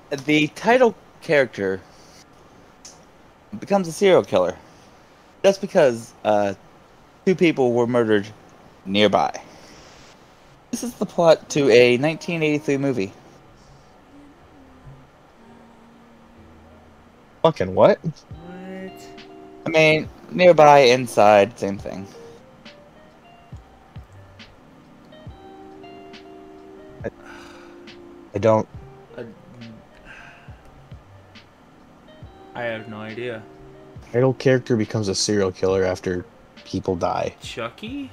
The title character becomes a serial killer just because two people were murdered nearby. This is the plot to a 1983 movie. Fucking what? What? I mean, nearby, inside, same thing. I don't. Uh, I have no idea. Title character becomes a serial killer after people die. Chucky?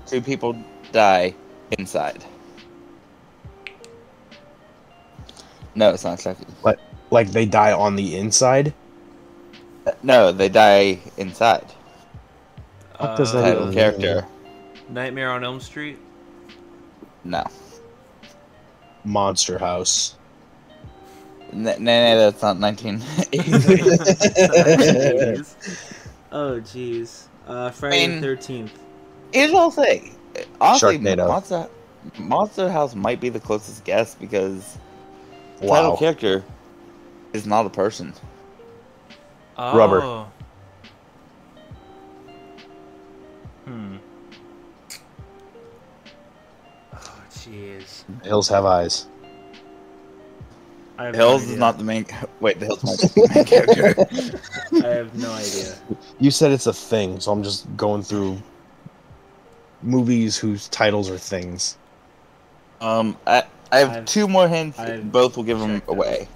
Two people die inside. No, it's not Chucky. Like they die on the inside? No, they die inside. What does that Title even character. mean? Nightmare on Elm Street? No. Monster House. No, that's not 1983. Oh, jeez. Friday the 13th. Here's what I'll say. Honestly, Sharknado. Monster House might be the closest guess because the Wow. title character is not a person. Oh. Rubber. Oh, jeez. Hills Have Eyes. I have Hills no is idea. not the main. Wait, the Hills might be the main character. I have no idea. You said it's a thing, so I'm just going through movies whose titles are things. I have two more hints. I've Both will give them checked out. away.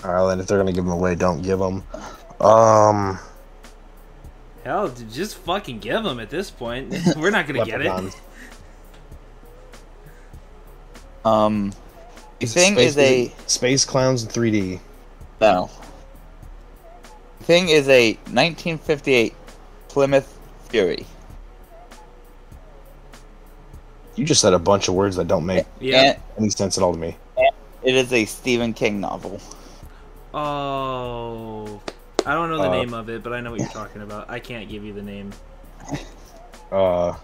Alright, then if they're gonna give them away, don't give them. Hell, just fucking give them at this point. We're not gonna get Leprechaun. it. The thing is a Space Clowns in 3D. no. The thing is a 1958 Plymouth Fury. You just said a bunch of words that don't make Yeah. any sense at all to me. It is a Stephen King novel. Oh. I don't know the name of it, but I know what you're talking about. I can't give you the name. Was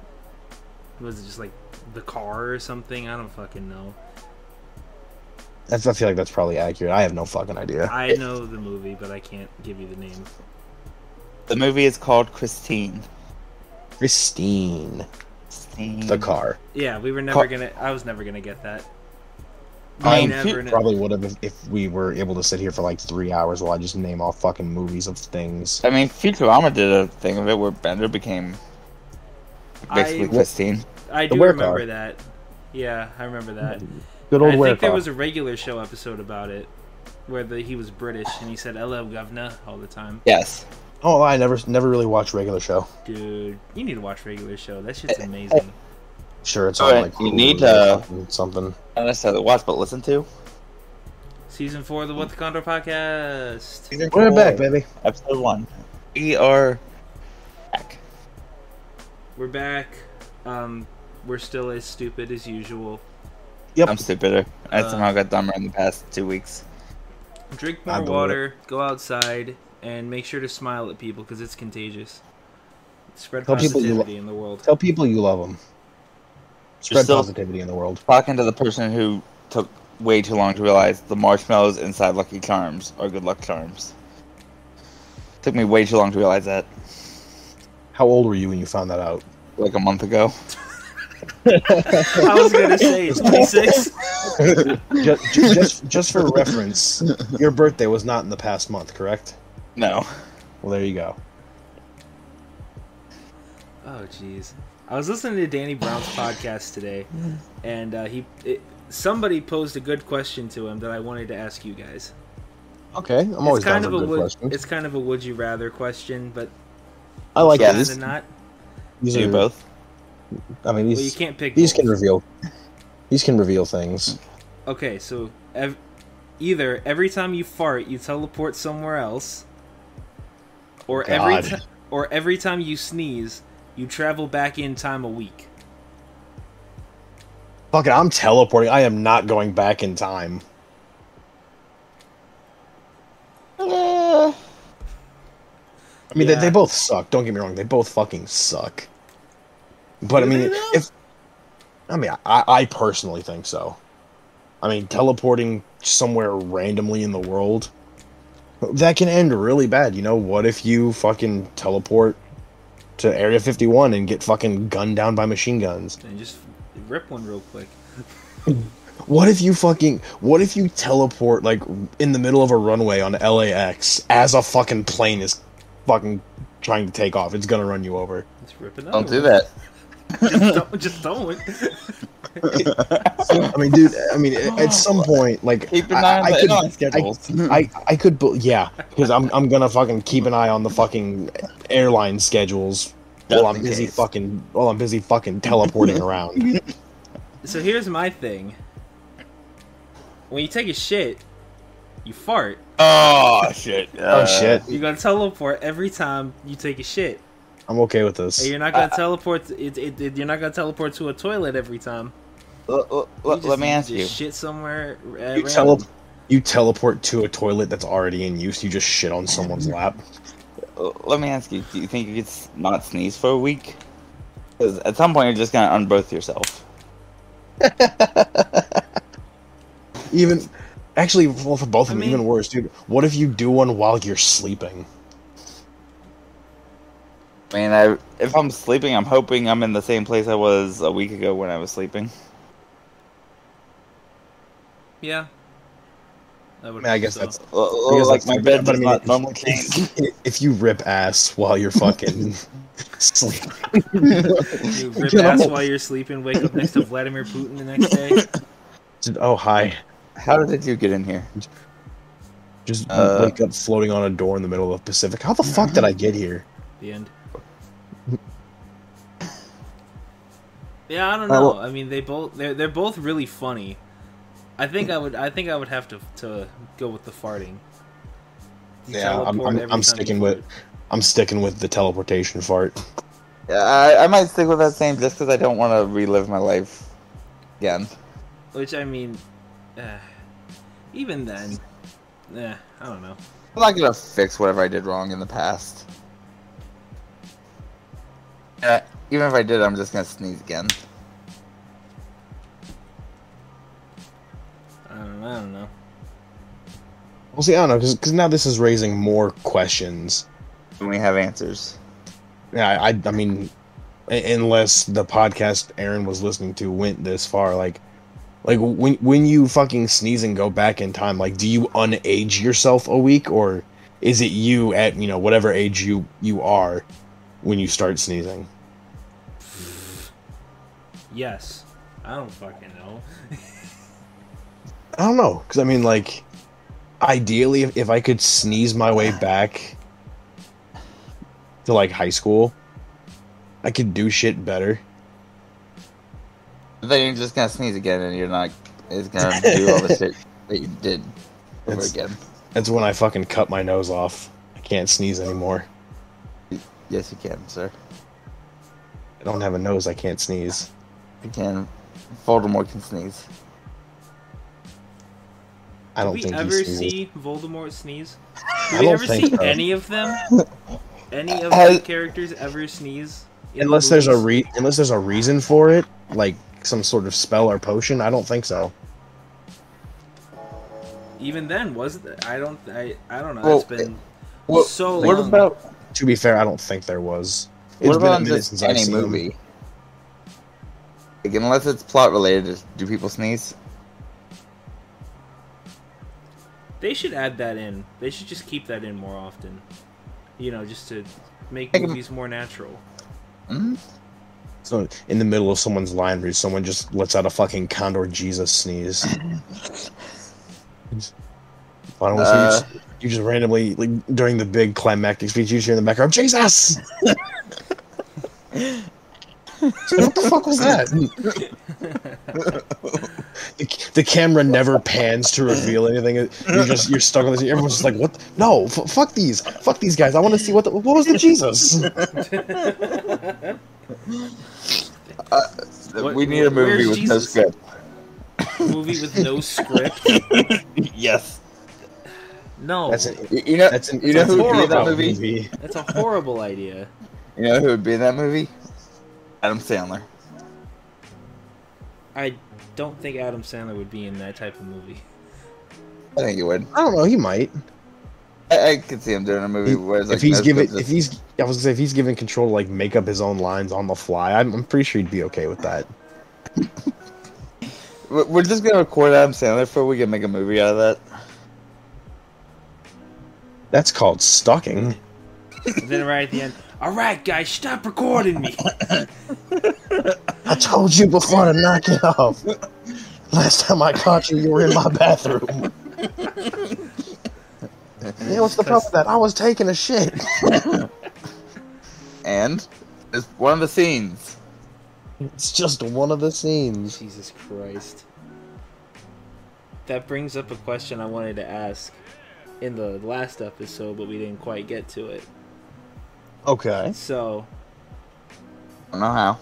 it just like The Car or something? I don't fucking know. I feel like that's probably accurate. I have no fucking idea. I know the movie, but I can't give you the name. The movie is called Christine. Christine. The Car. Yeah, we were never gonna. I was never gonna get that. I Never. Probably would have if we were able to sit here for like 3 hours while I just name off fucking movies of things. I mean, Futurama did a thing of it where Bender became basically Christine. I The do Were remember Car. that. Yeah, I remember that. Good old I Were think there Car. was a regular show episode about it, where he was British and he said "Hello, governor" all the time. Yes. Oh, I never really watched regular show. Dude, you need to watch regular show. That shit's amazing. Sure, it's Alright, on like you Hulu need or to- fucking something. Not necessarily watch, but listen to. Season 4 of the What the Condor podcast. Season We're 4, back, baby. Episode 1. We are back. We're back. We're still as stupid as usual. Yep. I'm stupider. I somehow got dumber in the past 2 weeks. Drink I more believe water. Go outside, and make sure to smile at people because it's contagious. Spread Tell people you positivity in the world. Tell people you love them. Spread still- positivity in the world. Talking to the person who took way too long to realize the marshmallows inside Lucky Charms are good luck charms. Took me way too long to realize that. How old were you when you found that out? Like a month ago. I was gonna say 26. just for reference, your birthday was not in the past month, correct? No. Well, there you go. Oh jeez. I was listening to Danny Brown's podcast today, and somebody posed a good question to him that I wanted to ask you guys. Okay, I'm always down for good would questions. it's kind of a would you rather question, but I like Yeah, these. kind of not. These Do you are both? I mean, Well, you these can't pick. these both. can reveal. These can reveal things. Okay, so either every time you fart, you teleport somewhere else, or God. every time you sneeze, you travel back in time a week. Fuck it, I'm teleporting. I am not going back in time. I mean, Yeah. they both suck. Don't get me wrong. They both fucking suck. But I Do mean, they, though? if I personally think so. I mean, teleporting somewhere randomly in the world, that can end really bad. You know, what if you fucking teleport to Area 51 and get fucking gunned down by machine guns? And just rip one real quick. What if you teleport, like, in the middle of a runway on LAX as a fucking plane is fucking trying to take off? It's gonna run you over. Just rip it up. Don't do that. Just don't. I mean, dude, at some point, like, Keep an eye on the airline schedules. I could, yeah, because I'm gonna fucking keep an eye on the fucking airline schedules while I'm busy fucking teleporting around. So here's my thing. When you take a shit, you fart. Oh shit! Oh shit! You're gonna teleport every time you take a shit. I'm okay with this. And you're not gonna teleport. You're not gonna teleport to a toilet every time. Let me ask you. Shit somewhere. You teleport to a toilet that's already in use. You just shit on someone's lap. Let me ask you. Do you think you could not sneeze for a week? Because at some point you're just gonna unbirth yourself. Actually, well, for both of them, even worse, dude. What if you do one while you're sleeping? I mean, if I'm sleeping, I'm hoping I'm in the same place I was a week ago when I was sleeping. Yeah. I guess that's like my bed does not normally change. If you rip ass while you're fucking sleeping, you rip ass while you're sleeping, wake up next to Vladimir Putin the next day. Oh hi. How did you get in here? Just wake up floating on a door in the middle of the Pacific. How the fuck did I get here? The end. Yeah, I don't know. I mean, they're both really funny. I think I would have to go with the farting. Yeah, I'm sticking with the teleportation fart. Yeah, I might stick with that same just because I don't want to relive my life again. Which, I mean, even then, I don't know. I'm not gonna fix whatever I did wrong in the past. Even if I did, I'm just gonna sneeze again. I don't know. Well, see, I don't know, because now this is raising more questions. And we have answers. Yeah, I mean, unless the podcast Aaron was listening to went this far, like when you fucking sneeze and go back in time, like, do you unage yourself a week, or is it you at, whatever age you are when you start sneezing? Yes. I don't fucking know. I don't know, because I mean, like, ideally, if I could sneeze my way back to, like, high school, I could do shit better. But then you're just gonna sneeze again, and it's gonna do all the shit that you did over again. That's when I fucking cut my nose off. I can't sneeze anymore. Yes, you can, sir. I don't have a nose, I can't sneeze. You can. Voldemort can sneeze. I don't think Did we ever see Voldemort sneeze? Did we ever see any of them? Any of the characters ever sneeze? Unless there's a reason for it, like some sort of spell or potion, I don't think so. Even then, was it? I don't know. Well, it's been so what long. about? To be fair, I don't think there was. What about just any movie? Like, unless it's plot related, do people sneeze? They should add that in. They should just keep that in more often. Just to make movies more natural. Mm-hmm. So, in the middle of someone's line read, someone just lets out a fucking Condor Jesus sneeze. You just randomly, like, during the big climactic speech, you hear in the background, Jesus! So what the fuck was that? The camera never pans to reveal anything. You're stuck on this. Everyone's just like, "What? No, fuck these guys. I want to see what was the Jesus." We need a movie with no script. Movie with no script. Yes. No. You know who would be in that movie? That's a horrible idea. You know who would be in that movie? Adam Sandler. I don't think Adam Sandler would be in that type of movie. I think he would. I don't know. He might. I could see him doing a movie where it's like I was gonna say if he's given control to like make up his own lines on the fly, I'm pretty sure he'd be okay with that. We're just gonna record Adam Sandler before we can make a movie out of that. That's called stalking. And then right at the end, all right, guys, stop recording me. I told you before to knock it off. Last time I caught you, you were in my bathroom. Yeah, what's the problem with that? I was taking a shit. And it's one of the scenes. It's just one of the scenes. Jesus Christ. That brings up a question I wanted to ask in the last episode, but we didn't quite get to it. Okay. So, I don't know how.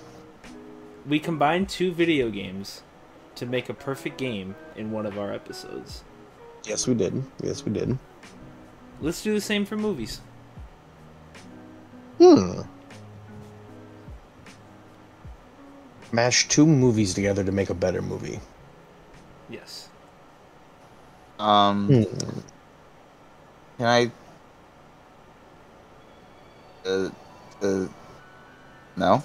we combined 2 video games to make a perfect game in one of our episodes. Yes, we did. Yes, we did. Let's do the same for movies. Mash 2 movies together to make a better movie. Yes. Can I? No.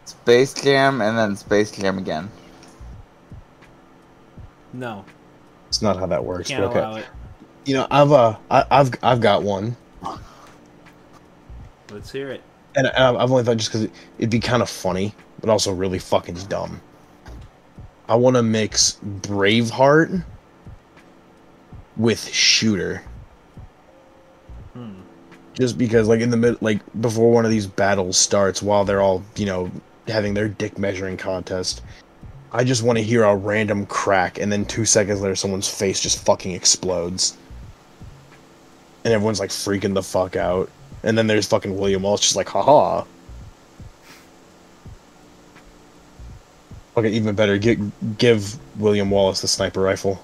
Space Jam and then Space Jam again. No. It's not how that works. Can't allow it. You know, I've got one, Let's hear it. and I've only thought just because it'd be kind of funny, but also really fucking dumb. I want to mix Braveheart with Shooter. Just because, like, in the mid, like, before one of these battles starts, while they're all, you know, having their dick measuring contest, I just want to hear a random crack, and then 2 seconds later, someone's face just fucking explodes. And everyone's, like, freaking the fuck out. And then there's fucking William Wallace just like, haha. Okay, even better, give William Wallace the sniper rifle.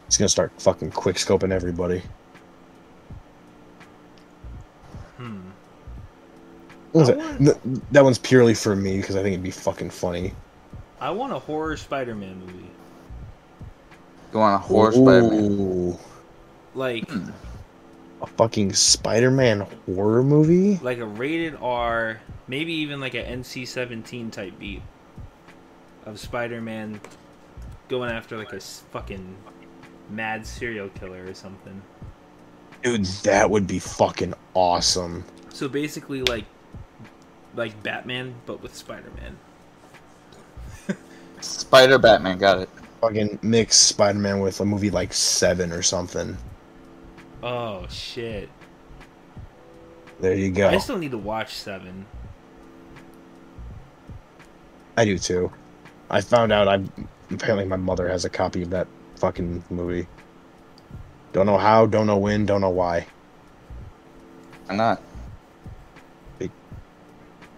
He's gonna start fucking quick-scoping everybody. That one's purely for me, because I think it'd be fucking funny. I want a horror Spider-Man movie. You want a horror Spider-Man? Ooh. Like... A fucking Spider-Man horror movie? Like a rated R, maybe even like a NC-17 type beat. Of Spider-Man going after like a fucking mad serial killer or something. Dude, that would be fucking awesome. So basically like Batman, but with Spider-Man. Spider-Batman, got it. Fucking mix Spider-Man with a movie like Seven or something. Oh, shit. There you go. I still need to watch 7. I do too. I found out apparently my mother has a copy of that fucking movie. Don't know how, don't know when, don't know why. Why not?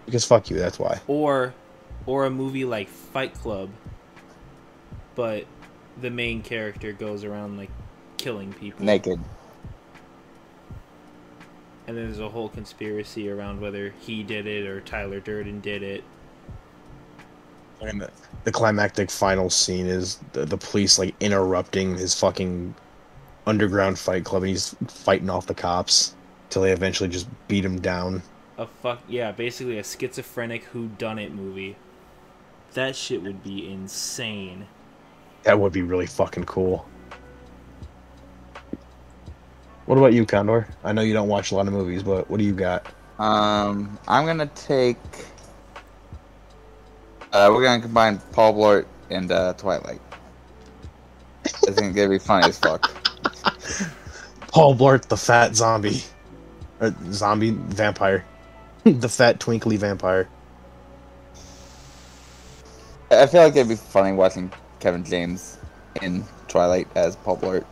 Because fuck you, that's why. Or a movie like Fight Club, but the main character goes around like killing people. Naked. And then there's a whole conspiracy around whether he did it or Tyler Durden did it. And the climactic final scene is the police like interrupting his fucking underground fight club, and he's fighting off the cops till they eventually just beat him down. Basically a schizophrenic whodunit movie. That shit would be insane. That would be really fucking cool. What about you, Condor? I know you don't watch a lot of movies, but what do you got? I'm gonna take. We're gonna combine Paul Blart and Twilight. I think it'd be funny as fuck. Paul Blart, the fat zombie. Or zombie vampire. The fat twinkly vampire. I feel like it'd be funny watching Kevin James in Twilight as Paul Blart.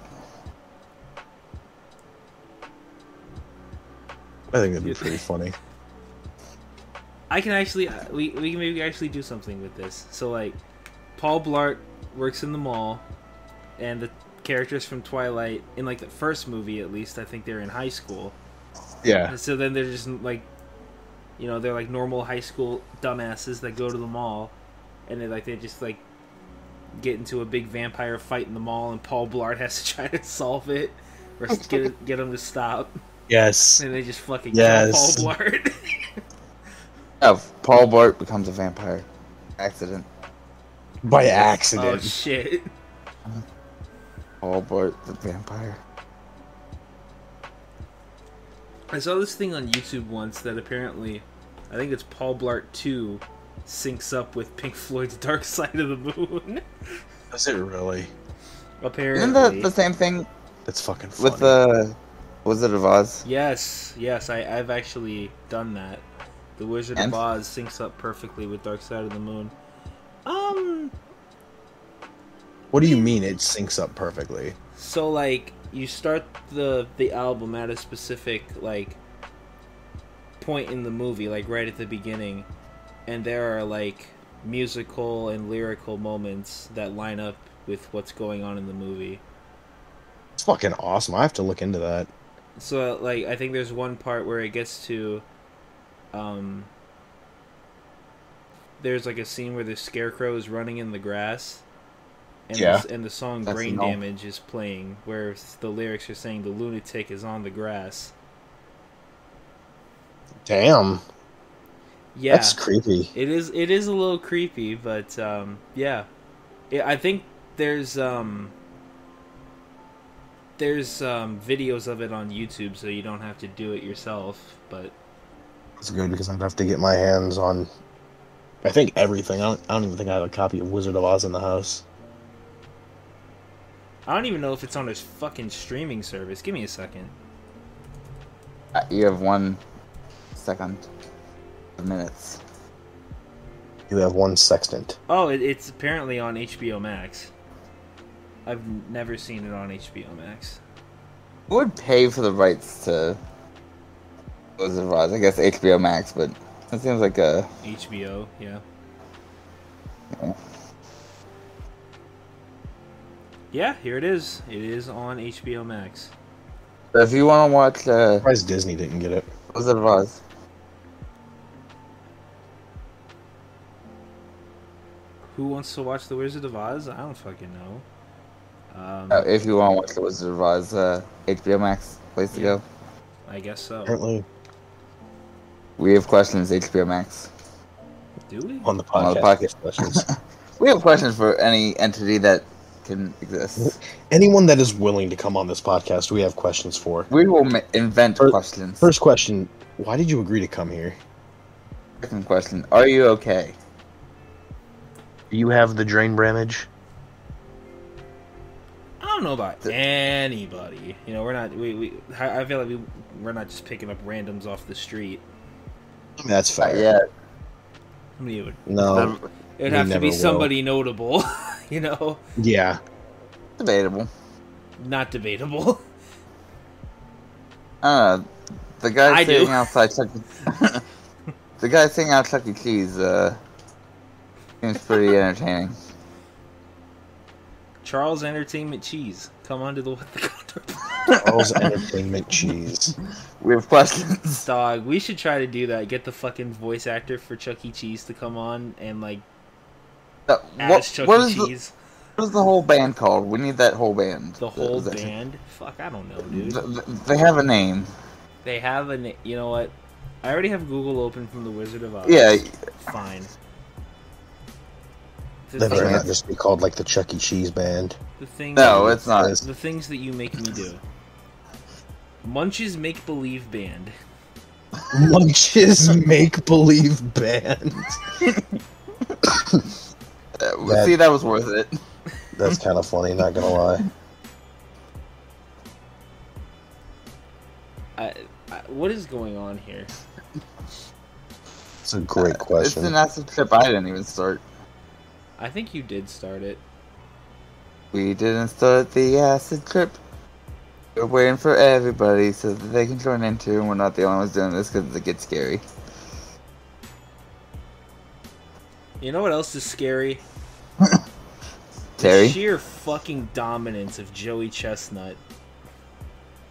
I think that'd be pretty funny. I can actually we can maybe actually do something with this. So like Paul Blart works in the mall, and the characters from Twilight, in like the first movie at least, I think they're in high school. Yeah. And so then they're just like, you know, they're like normal high school dumbasses that go to the mall, and they just like get into a big vampire fight in the mall, and Paul Blart has to try to solve it or get him to stop. Yes. And they just fucking Yes. kill Paul Blart. Oh, Paul Blart becomes a vampire. Accident. By Oh accident. shit. Paul Blart the vampire. I saw this thing on YouTube once that apparently, I think it's Paul Blart 2 syncs up with Pink Floyd's Dark Side of the Moon. Is it really? Apparently. Isn't that the same thing That's fucking funny. with the Wizard of Oz? Yes, I've actually done that. The Wizard And? of Oz syncs up perfectly with Dark Side of the Moon. What do you mean it syncs up perfectly? So like you start the album at a specific like point in the movie, like right at the beginning, and there are like musical and lyrical moments that line up with what's going on in the movie. It's fucking awesome. I have to look into that. So like I think there's one part where it gets to there's like a scene where the scarecrow is running in the grass, and Yeah. and the song That's Brain no. Damage is playing, where the lyrics are saying the lunatic is on the grass. Damn. Yeah, That's creepy. it is a little creepy, but yeah. I think there's videos of it on YouTube, so you don't have to do it yourself, but It's good because I'd have to get my hands on, I think, everything. I don't even think I have a copy of Wizard of Oz in the house. I don't even know if it's on a fucking streaming service. Give me a second. You have 1 second of minutes. You have one sextant. Oh, it's apparently on HBO Max. I've never seen it on HBO Max. Who would pay for the rights to Wizard of Oz? I guess HBO Max, but it seems like a... HBO, yeah. Yeah. Yeah, here it is. It is on HBO Max. So if you want to watch Surprised Disney didn't get it. Wizard of Oz, Who wants to watch The Wizard of Oz? I don't fucking know. if you want to watch the Wizard of Oz, HBO Max, place to go. I guess so. Apparently, We have questions, HBO Max. Do we? on the On the podcast. podcast. Questions. We have questions for any entity that can exist. Anyone that is willing to come on this podcast, we have questions for. We will invent questions. First question: why did you agree to come here? Second question: are you okay? Do you have the drain bramage? I don't know about anybody. You know, we're not. I feel like we're not just picking up randoms off the street. That's fair. Yeah. I mean, No. it'd we have to never be will. somebody notable. You know, Yeah. Debatable. not debatable. The guy I sitting do. outside Chuck the guy sitting out Chuck E. Cheese seems pretty entertaining. Charles Entertainment Cheese. Come on to the What the Condor. Charles Entertainment Cheese. We have questions. Dog, we should try to do that. Get the fucking voice actor for Chuck E. Cheese to come on and like as Chuck What E. is Cheese. what is the whole band called? We need that whole band. The whole Is that- band. Fuck, I don't know, dude. They have a name. They have a. You know what? I already have Google open from the Wizard of Oz. Yeah. Fine. They better Okay. not just be called like the Chuck E. Cheese band. The things. No, it's not. The things that you make me do. Munch's Make Believe Band. Munch's Make Believe Band. See, that was worth it. That's kind of funny, not gonna lie. What is going on here? It's a great It's question. an acid trip I didn't even start. I think you did start it. We didn't start the acid trip. We're waiting for everybody so that they can join in too, and we're not the only ones doing this because it gets scary. You know what else is scary? Terry? The sheer fucking dominance of Joey Chestnut.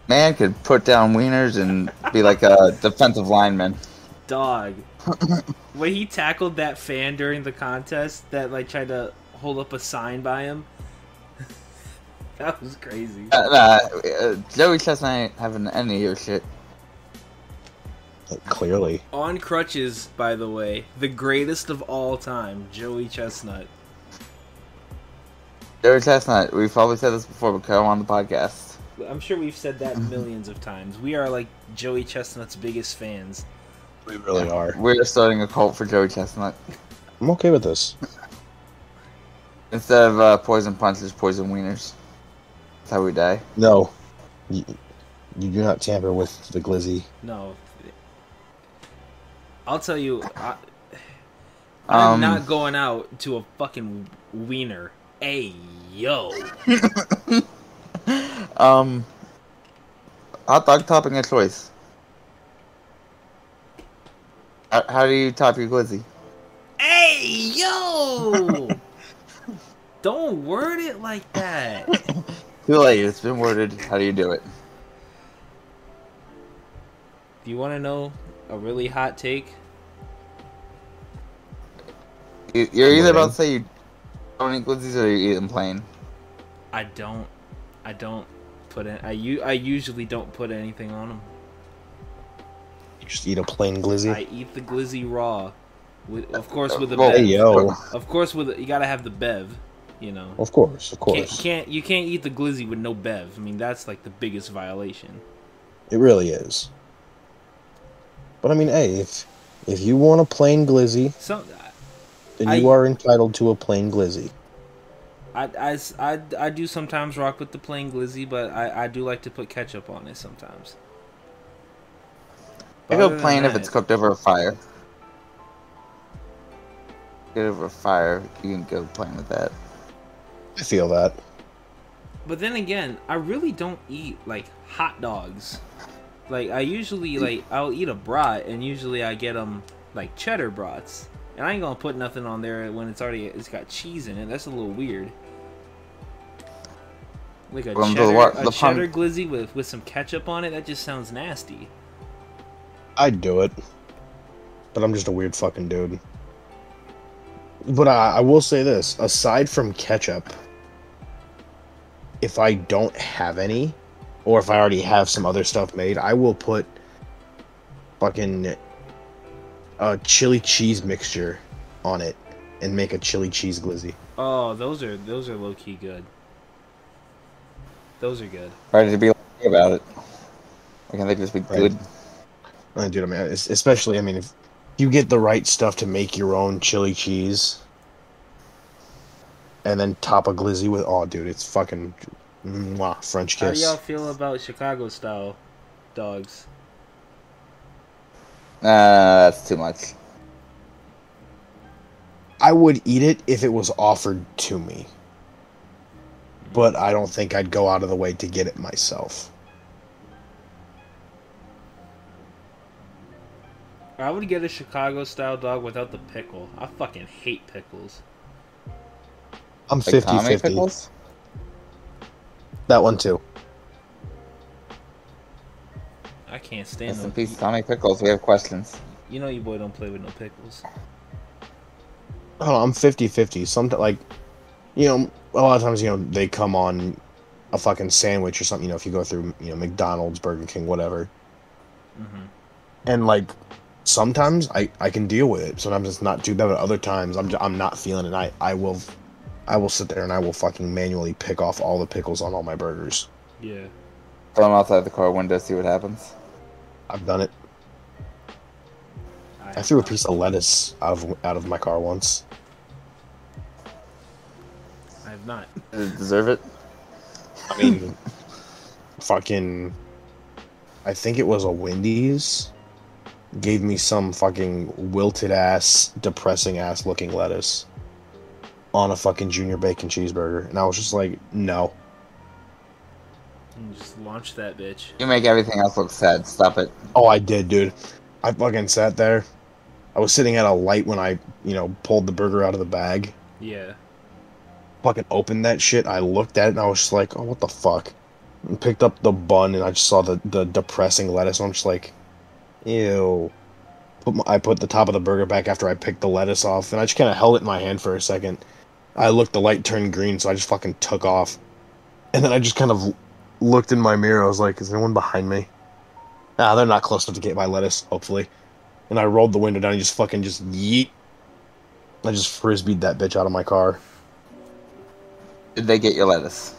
Man could put down wieners and be like a defensive lineman. Dog. When he tackled that fan during the contest that like tried to hold up a sign by him, that was crazy. Joey Chestnut ain't having any of your shit. Clearly. On crutches, by the way, the greatest of all time, Joey Chestnut. Joey Chestnut, we've probably said this before, but come on the podcast. I'm sure we've said that millions of times. We are like Joey Chestnut's biggest fans. We really are. We're starting a cult for Joey Chestnut. I'm okay with this. Instead of poison punches, poison wieners. That's how we die. No. You do not tamper with the glizzy. No. I'll tell you, I'm not going out to a fucking wiener. Hey, yo. Hot dog topping of choice. How do you top your glizzy? Hey, yo! Don't word it like that. Too late, it's been worded. How do you do it? Do you want to know a really hot take? You're either about to say you don't eat glizzies or you eat them plain. I don't put in. I usually don't put anything on them. You just eat a plain glizzy? I eat the glizzy raw, of course with a Well, bev. Hey, yo. Of course you gotta have the bev. You know. Of course. You can't eat the glizzy with no bev. I mean that's like the biggest violation. It really is. But I mean, hey, if you want a plain glizzy, then you are entitled to a plain glizzy. I do sometimes rock with the plain glizzy, but I do like to put ketchup on it sometimes. I go plain if it's cooked over a fire. Get over a fire, you can go plain with that. I feel that. But then again, I really don't eat like hot dogs. Like I usually I'll eat a brat, and usually I get them like cheddar brats, and I ain't gonna put nothing on there when it's got cheese in it. That's a little weird. Like a cheddar glizzy with some ketchup on it. That just sounds nasty. I'd do it, but I'm just a weird fucking dude. But I will say this: aside from ketchup, if I don't have any, or if I already have some other stuff made, I will put fucking a chili cheese mixture on it and make a chili cheese glizzy. Oh, those are low key good. Those are good. Ready to be like about it. Why can't they just be good? Dude, I mean, especially, I mean, if you get the right stuff to make your own chili cheese, and then top a glizzy with, oh, dude, it's fucking French kiss. How do y'all feel about Chicago style dogs? That's too much. I would eat it if it was offered to me, but I don't think I'd go out of the way to get it myself. I would get a Chicago style dog without the pickle. I fucking hate pickles. I'm Like 50-50. pickles? That one too. I can't stand Rest in them. peace, Tommy Pickles. We have questions. You know your boy don't play with no pickles. I don't know, I'm 50-50. Sometimes, like, you know, a lot of times, you know, they come on a fucking sandwich or something, you know, if you go through, you know, McDonald's, Burger King, whatever. Mm-hmm. And, like, sometimes I can deal with it. Sometimes it's not too bad, but other times I'm not feeling it. I will sit there and I will fucking manually pick off all the pickles on all my burgers. Yeah. Throw them outside the car window, see what happens. I've done it. I threw a piece of lettuce out of my car once. I have not. Does it deserve it? I mean, fucking, I think it was a Wendy's. Gave me some fucking wilted ass, depressing ass looking lettuce on a fucking junior bacon cheeseburger. And I was just like, no. And just launch that bitch. You make everything else look sad. Stop it. Oh, I did, dude. I fucking sat there. I was sitting at a light when I, you know, pulled the burger out of the bag. Yeah. Fucking opened that shit. I looked at it and I was just like, oh, what the fuck? and picked up the bun, and I just saw the depressing lettuce, and I'm just like, ew. I put the top of the burger back after I picked the lettuce off, and I just kind of held it in my hand for a second. I looked, the light turned green, so I just fucking took off. And then I just kind of looked in my mirror. I was like, is there anyone behind me? Nah, they're not close enough to get my lettuce, hopefully. And I rolled the window down and just yeet. I just frisbeed that bitch out of my car. Did they get your lettuce?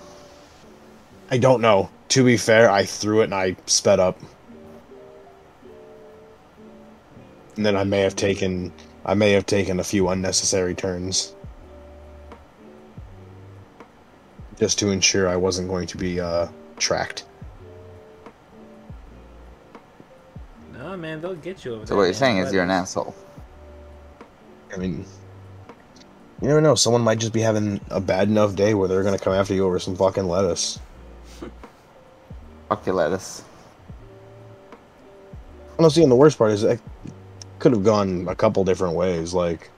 I don't know. To be fair, I threw it and I sped up. And then I may have taken a few unnecessary turns. Just to ensure I wasn't going to be tracked. No, man, they'll get you over there. So what you're saying is you're an asshole. I mean, you never know. Someone might just be having a bad enough day where they're gonna come after you over some fucking lettuce. Fuck your lettuce. Honestly, and the worst part is it could have gone a couple different ways. Like,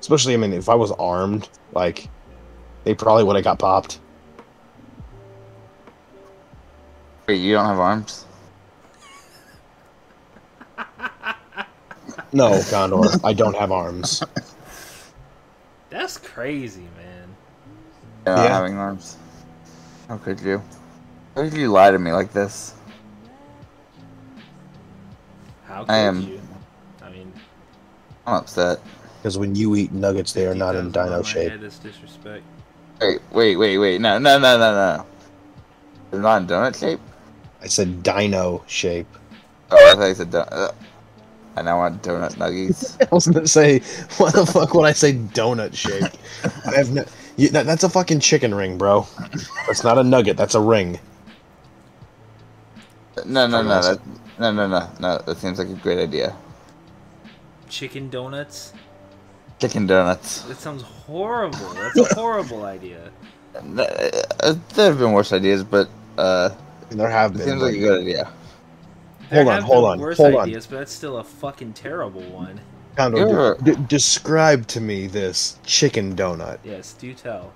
especially, I mean, if I was armed, like, they probably would have got popped. Wait, you don't have arms? No, Condor, I don't have arms. That's crazy, man. You're not Yeah. having arms. How could you? How could you lie to me like this? How could I am- you? I mean, I'm upset. Because when you eat nuggets, they are not in 50,000 on dino my shape. head is disrespect. Wait. No. They're not in donut shape? I said dino shape. Oh, I thought you said donut. I now want donut nuggies. I was gonna say, what the fuck would I say donut shape? I have no. That's a fucking chicken ring, bro. That's not a nugget. That's a ring. No. That seems like a great idea. Chicken donuts? Chicken donuts. That sounds horrible. That's a horrible idea. There have been worse ideas, but There have it been. seems like a good idea. There Hold on, have hold been on, worse hold on. ideas, but that's still a fucking terrible one. Condor, describe to me this chicken donut. Yes, do tell.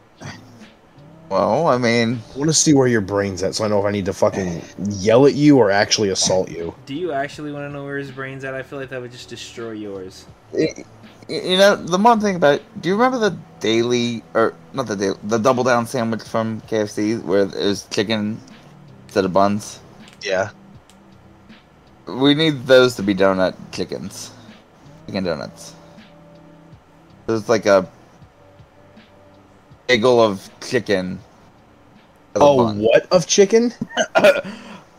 Well, I mean, I want to see where your brain's at, so I know if I need to fucking yell at you or actually assault you. Do you actually want to know where his brain's at? I feel like that would just destroy yours. you know, the one thing about do you remember the daily or not the double down sandwich from KFC where it was chicken instead of buns? Yeah. We need those to be chicken donuts. There's like a bagel of chicken. as a bun. What of chicken?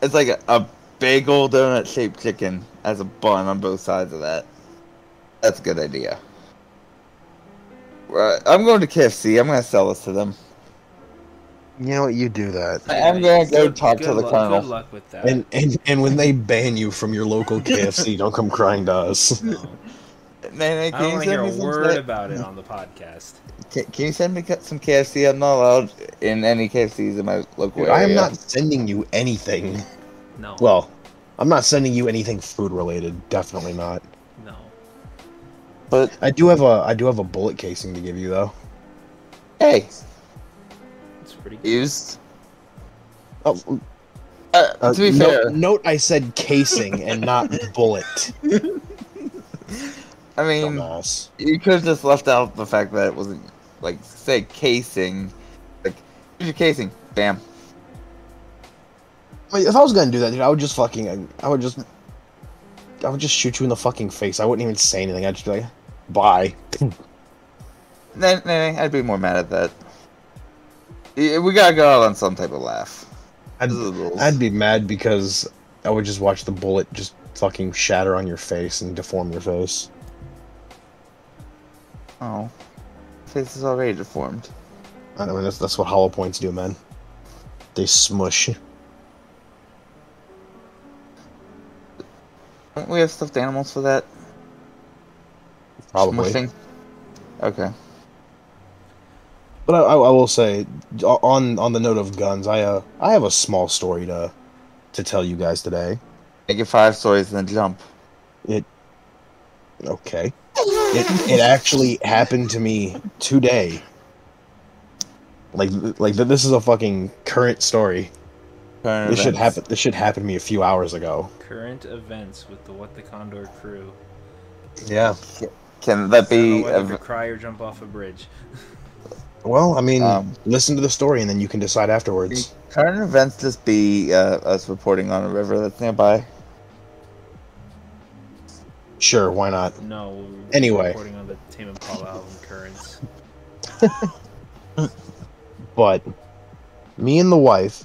It's like a bagel donut shaped chicken as a bun on both sides of that. That's a good idea. I'm going to KFC. I'm going to sell this to them. You know what? You do that. I'm going to go talk to the colonel. Good luck with that. And when they ban you from your local KFC, don't come crying to us. No. Nene, I don't want to hear a word about about it on the podcast. Can you send me some KFC? I'm not allowed in any KFCs in my local Dude, area. I am not sending you anything. No. Well, I'm not sending you anything food related. Definitely not. No. But I do have a bullet casing to give you though. hey, It's pretty good. used. Oh, To be fair, note I said casing and not bullet. I mean, Dumbass. you could have just left out the fact that it wasn't like say casing. Like, here's your casing. Bam. I mean, if I was gonna do that, dude, I would just shoot you in the fucking face. I wouldn't even say anything. I'd just be like, bye. Nah, I'd be more mad at that. We gotta go out on some type of laugh. Those are the rules. I'd be mad because I would just watch the bullet just fucking shatter on your face and deform your face. Oh, face is already deformed. I mean, that's what hollow points do, man. They smush. Don't we have stuffed animals for that? Probably. Smushing? Okay. But I will say, on the note of guns, I have a small story to tell you guys today. Make it 5 stories and then jump. Okay. It actually happened to me today. Like this is a fucking current story. Current This should events. happen. This should happen to me a few hours ago. Current events with the What the Condor crew. Yeah. Can that I don't know be? whether to cry or jump off a bridge. Well, I mean, Um, listen to the story and then you can decide afterwards. current events just be us reporting on a river that's nearby. Sure, why not? No, we're Anyway. reporting on the Tame Impala album Currents. But me and the wife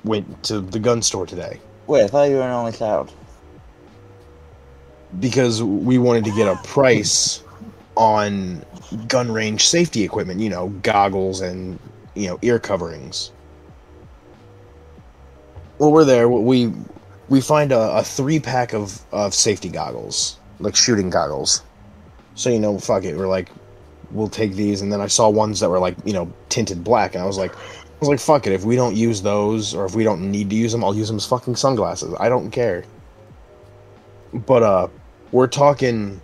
went to the gun store today Wait, I thought you were an only child. because we wanted to get a price on gun range safety equipment, goggles and, ear coverings. Well, we're there. We find a 3-pack of safety goggles, like shooting goggles. So, fuck it. We're like, we'll take these. And then I saw ones that were like, tinted black. And I was like, fuck it. If we don't use those or if we don't need to use them, I'll use them as fucking sunglasses. I don't care. But, we're talking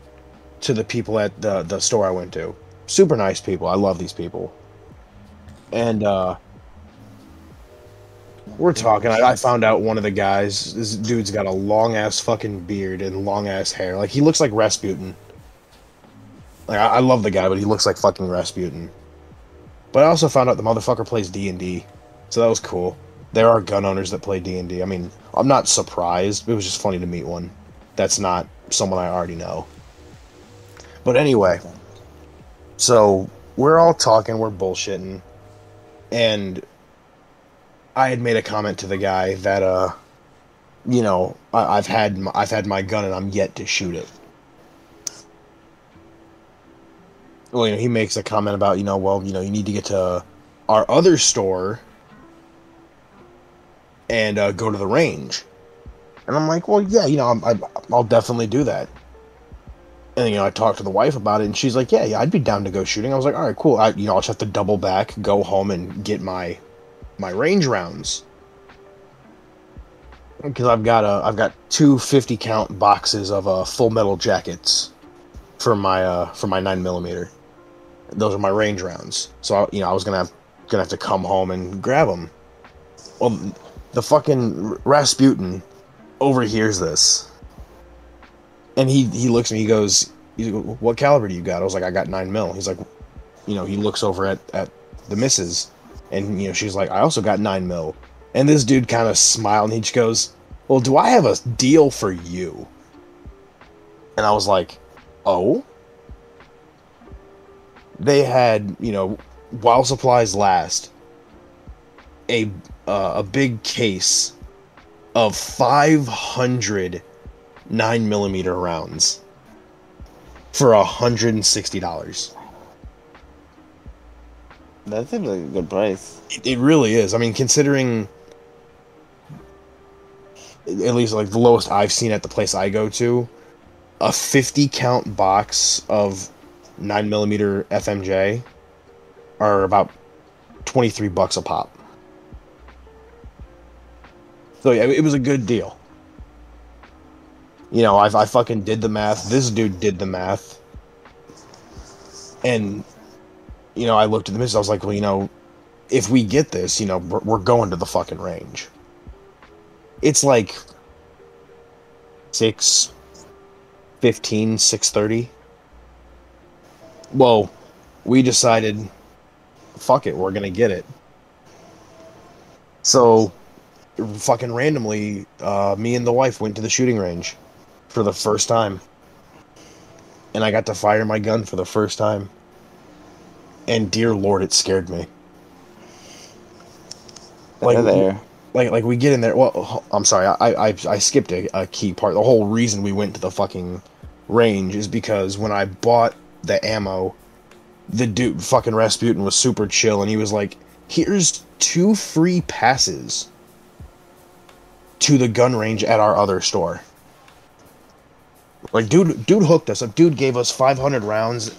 to the people at the store I went to. Super nice people. I love these people. And, we're talking. I found out one of the guys, this dude's got a long-ass fucking beard and long-ass hair. Like, he looks like Rasputin. Like, I love the guy, but he looks like fucking Rasputin. But I also found out the motherfucker plays D&D. So that was cool. There are gun owners that play D&D. I mean, I'm not surprised. It was just funny to meet one. That's not someone I already know. But anyway, so we're all talking, we're bullshitting, and I had made a comment to the guy that, I've had my gun and I'm yet to shoot it. Well, he makes a comment about, you need to get to our other store and go to the range. And I'm like, well, yeah, I'll definitely do that. And, I talked to the wife about it, and she's like, yeah, I'd be down to go shooting. I was like, all right, cool. I'll just have to double back, go home, and get my range rounds. Because I've got 2 50-count boxes of Full Metal jackets for my 9mm. Those are my range rounds. So I was gonna have to come home and grab them. Well, the fucking Rasputin overhears this, and he looks at me. He goes, "What caliber do you got?" I was like, "I got 9mm." He's like, he looks over at the missus, and she's like, "I also got 9mm." And this dude kind of smiled, and he just goes, "Well, do I have a deal for you?" And I was like, "Oh." They had, while supplies last, a big case of 500 9mm rounds for $160. That seems like a good price. It really is. I mean, considering at least like the lowest I've seen at the place I go to, a 50-count box of 9mm FMJ are about $23 a pop. So yeah, it was a good deal. I fucking did the math. This dude did the math. And, I looked at the missus. I was like, well, if we get this, we're going to the fucking range. It's like 6:15, 6:30. Well, we decided, fuck it, we're gonna get it. So, fucking randomly, me and the wife went to the shooting range for the first time. And I got to fire my gun for the first time. And dear Lord, it scared me. Like we get in there. Well, I'm sorry, I skipped a key part. The whole reason we went to the fucking range is because when I bought the ammo, the dude, fucking Rasputin, was super chill, and he was like, "Here's 2 free passes to the gun range at our other store." Like, dude hooked us up. Dude gave us 500 rounds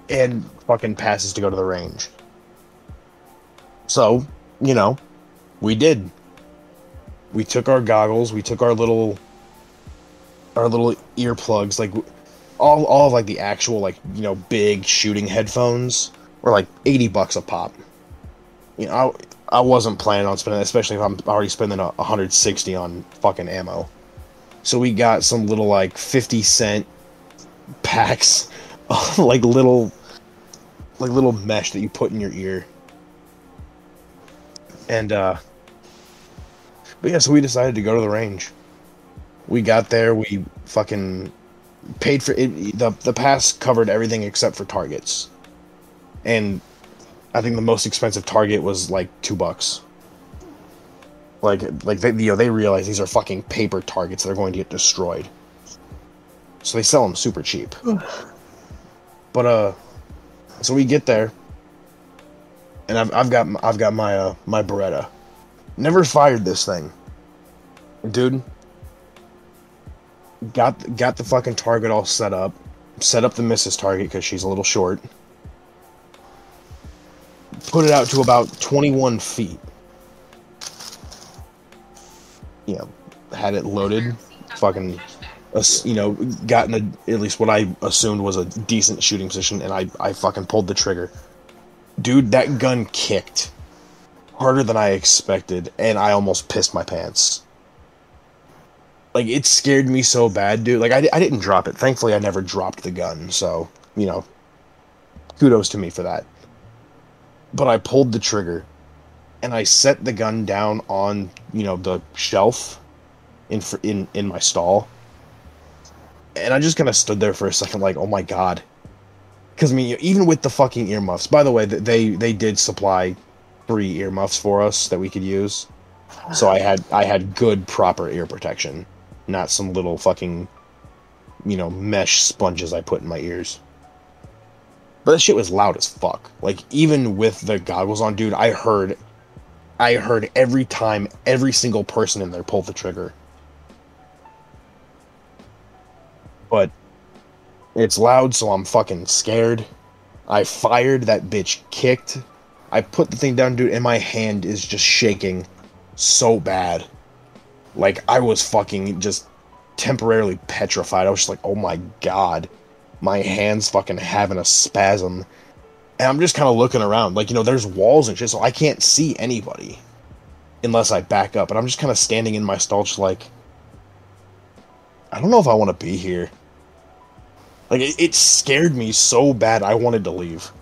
and fucking passes to go to the range. So, we did. We took our goggles, we took our little earplugs, like all of like the actual like, big shooting headphones were like $80 a pop. I wasn't planning on spending, especially if I'm already spending 160 on fucking ammo. So we got some little like 50-cent packs, like little mesh that you put in your ear. And but yeah, so we decided to go to the range. We got there, we fucking paid for it. The pass covered everything except for targets. And I think the most expensive target was like $2. Like they, they realize these are fucking paper targets that are going to get destroyed. So they sell them super cheap. But so we get there, and I've got my my Beretta. Never fired this thing, dude. Got the fucking target all set up. Set up the missus target because she's a little short. Put it out to about 21 feet. You know, had it loaded. Fucking, you know, gotten at least what I assumed was a decent shooting position, and I fucking pulled the trigger. Dude, that gun kicked harder than I expected, and I almost pissed my pants. Like, it scared me so bad, dude. Like, I didn't drop it. Thankfully, I never dropped the gun, so, you know, kudos to me for that. But I pulled the trigger, and I set the gun down on, you know, the shelf in my stall. And I just kind of stood there for a second like, oh my god. Because, I mean, even with the fucking earmuffs, by the way, they did supply free earmuffs for us that we could use. So I had good, proper ear protection. Not some little fucking, you know, mesh sponges I put in my ears. But that shit was loud as fuck. Like, even with the goggles on, dude, I heard every time every single person in there pulled the trigger. But it's loud, so I'm fucking scared. I fired, that bitch kicked. I put the thing down, dude, and my hand is just shaking so bad. Like, I was fucking just temporarily petrified. I was just like, oh my god. My hand's fucking having a spasm. And I'm just kind of looking around. Like, you know, there's walls and shit, so I can't see anybody. Unless I back up. And I'm just kind of standing in my stall just like, I don't know if I want to be here. Like, it scared me so bad I wanted to leave.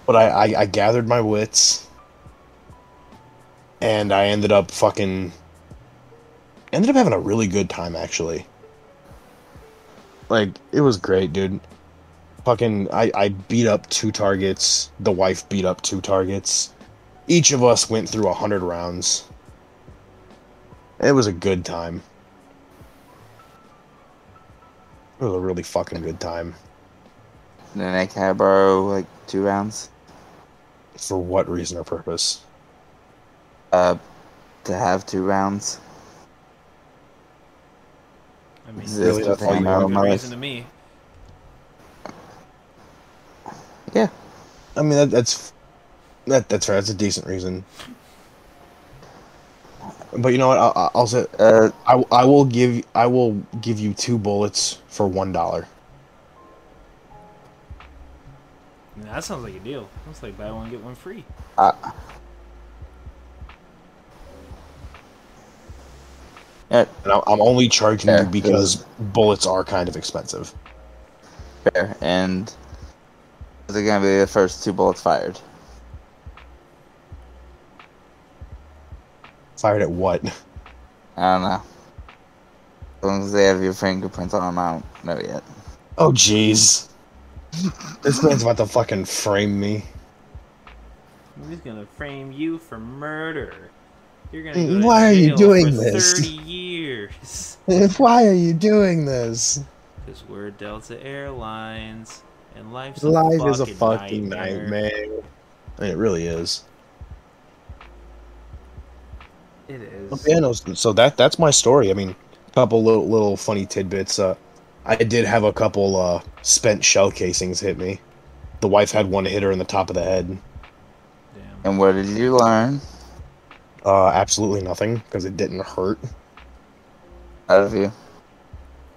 But I gathered my wits. And I ended up having a really good time, actually. Like, it was great, dude. Fucking, I beat up 2 targets. The wife beat up 2 targets. Each of us went through 100 rounds. It was a good time. It was a really fucking good time. Then can I borrow, like, 2 rounds? For what reason or purpose? To have 2 rounds. I mean, Really, that's all you no want? good reason to me. Yeah. I mean, that's right. That's a decent reason. But you know what? I'll say I will give you 2 bullets for $1. That sounds like a deal. That's like buy one get one free. Yeah, And I'm only charging you because bullets are kind of expensive. fair. And is it gonna be the first 2 bullets fired? Fired at what? I don't know. As long as they have your fingerprints on them, I don't know yet. Oh, jeez. This man's about to fucking frame me. He's gonna frame you for murder. You're gonna go to Why are you jail doing for this? 30 years. Why are you doing this? Because we're Delta Airlines, and life's Life a is a fucking fucking nightmare. nightmare. I mean, it really is. It is. Okay, no, so that's my story. I mean, a couple little funny tidbits. I did have a couple spent shell casings hit me. The wife had one hit her in the top of the head. Damn. And what did you learn Absolutely nothing, because it didn't hurt. out of you?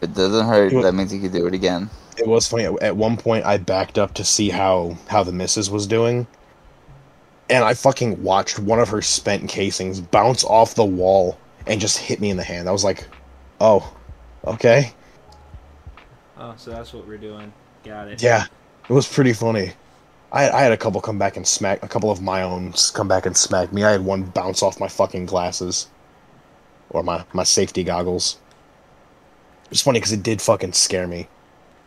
If it doesn't hurt, that means you can do it again. It was funny. At one point, I backed up to see how the missus was doing, and I fucking watched one of her spent casings bounce off the wall and just hit me in the hand. I was like, oh, okay. Oh, so that's what we're doing. Got it. Yeah, it was pretty funny. I had a couple come back and smack, a couple of my own come back and smack me. I had one bounce off my fucking glasses. Or my safety goggles. It's funny because it did fucking scare me.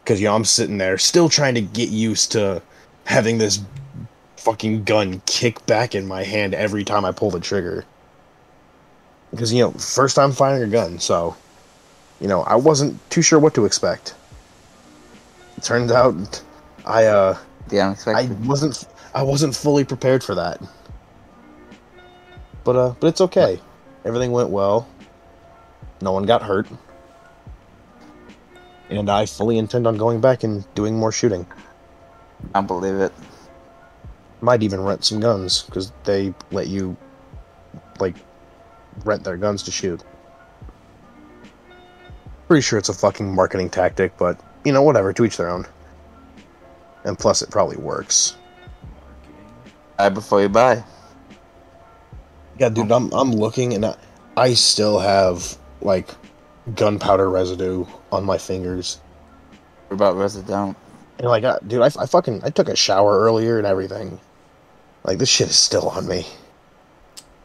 Because, I'm sitting there still trying to get used to having this fucking gun kick back in my hand every time I pull the trigger. Because, first time firing a gun, so, I wasn't too sure what to expect. It turns out I wasn't fully prepared for that. But it's okay. Everything went well. No one got hurt. And I fully intend on going back and doing more shooting. I believe it. Might even rent some guns, because they let you, rent their guns to shoot. Pretty sure it's a fucking marketing tactic, but, whatever, to each their own. And plus, it probably works. Buy before you buy. Yeah, dude, I'm looking, and I still have, gunpowder residue on my fingers. What about residue? And, dude, I took a shower earlier and everything. This shit is still on me.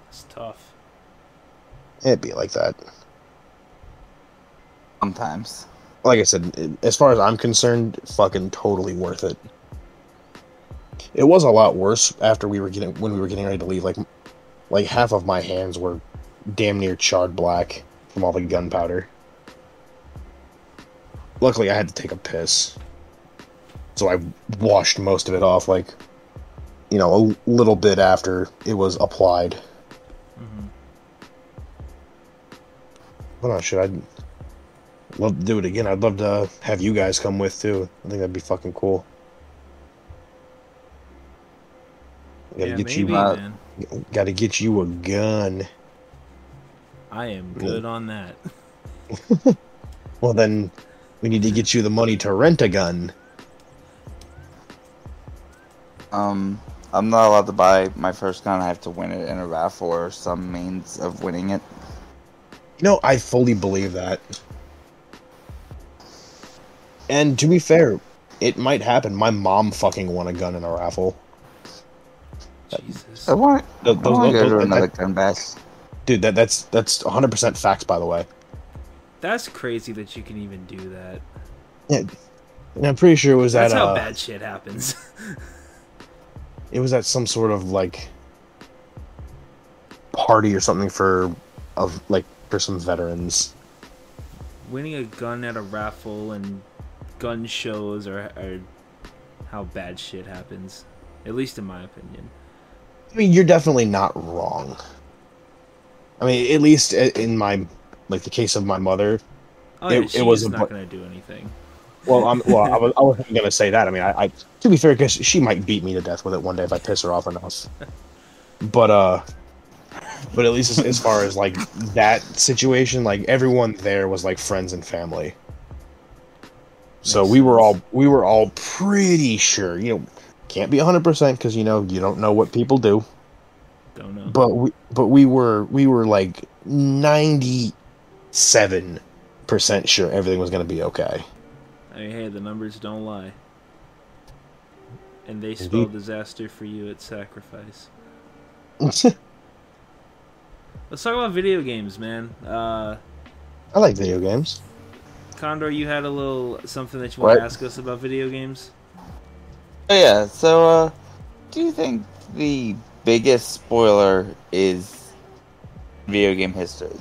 It's tough. It'd be like that. Sometimes. Like I said, as far as I'm concerned, fucking totally worth it. It was a lot worse after when we were getting ready to leave. Like half of my hands were damn near charred black from all the gunpowder. Luckily, I had to take a piss, so I washed most of it off. A little bit after it was applied. Mm-hmm. Hold on, I'd love to do it again. I'd love to have you guys come with too. I think that'd be fucking cool. Man. Gotta get you a gun. I am good on that. Well, then we need to get you the money to rent a gun. I'm not allowed to buy my first gun. I have to win it in a raffle or some means of winning it. I fully believe that. And to be fair, it might happen. My mom fucking won a gun in a raffle. Jesus. I want to go to another gun bash. Dude, that's 100% facts, by the way. That's crazy that you can even do that. Yeah, and I'm pretty sure it was That's at how bad shit happens. It was at some sort of party or something for some veterans. Winning a gun at a raffle and gun shows are how bad shit happens. At least in my opinion. I mean, you're definitely not wrong. I mean, at least in my, the case of my mother, it was not going to do anything. Well, I wasn't going to say that. I mean, I to be fair, because she might beat me to death with it one day if I piss her off enough. But at least as far as that situation, everyone there was friends and family. So we were all pretty sure. Can't be 100% because you don't know what people do. Don't know. But we were 97% sure everything was going to be okay. I mean, hey, the numbers don't lie. And they spell disaster for you at sacrifice. Let's talk about video games, man. I like video games. Condor, you had a little something that you want to ask us about video games? Oh yeah, so do you think the biggest spoiler is video game history?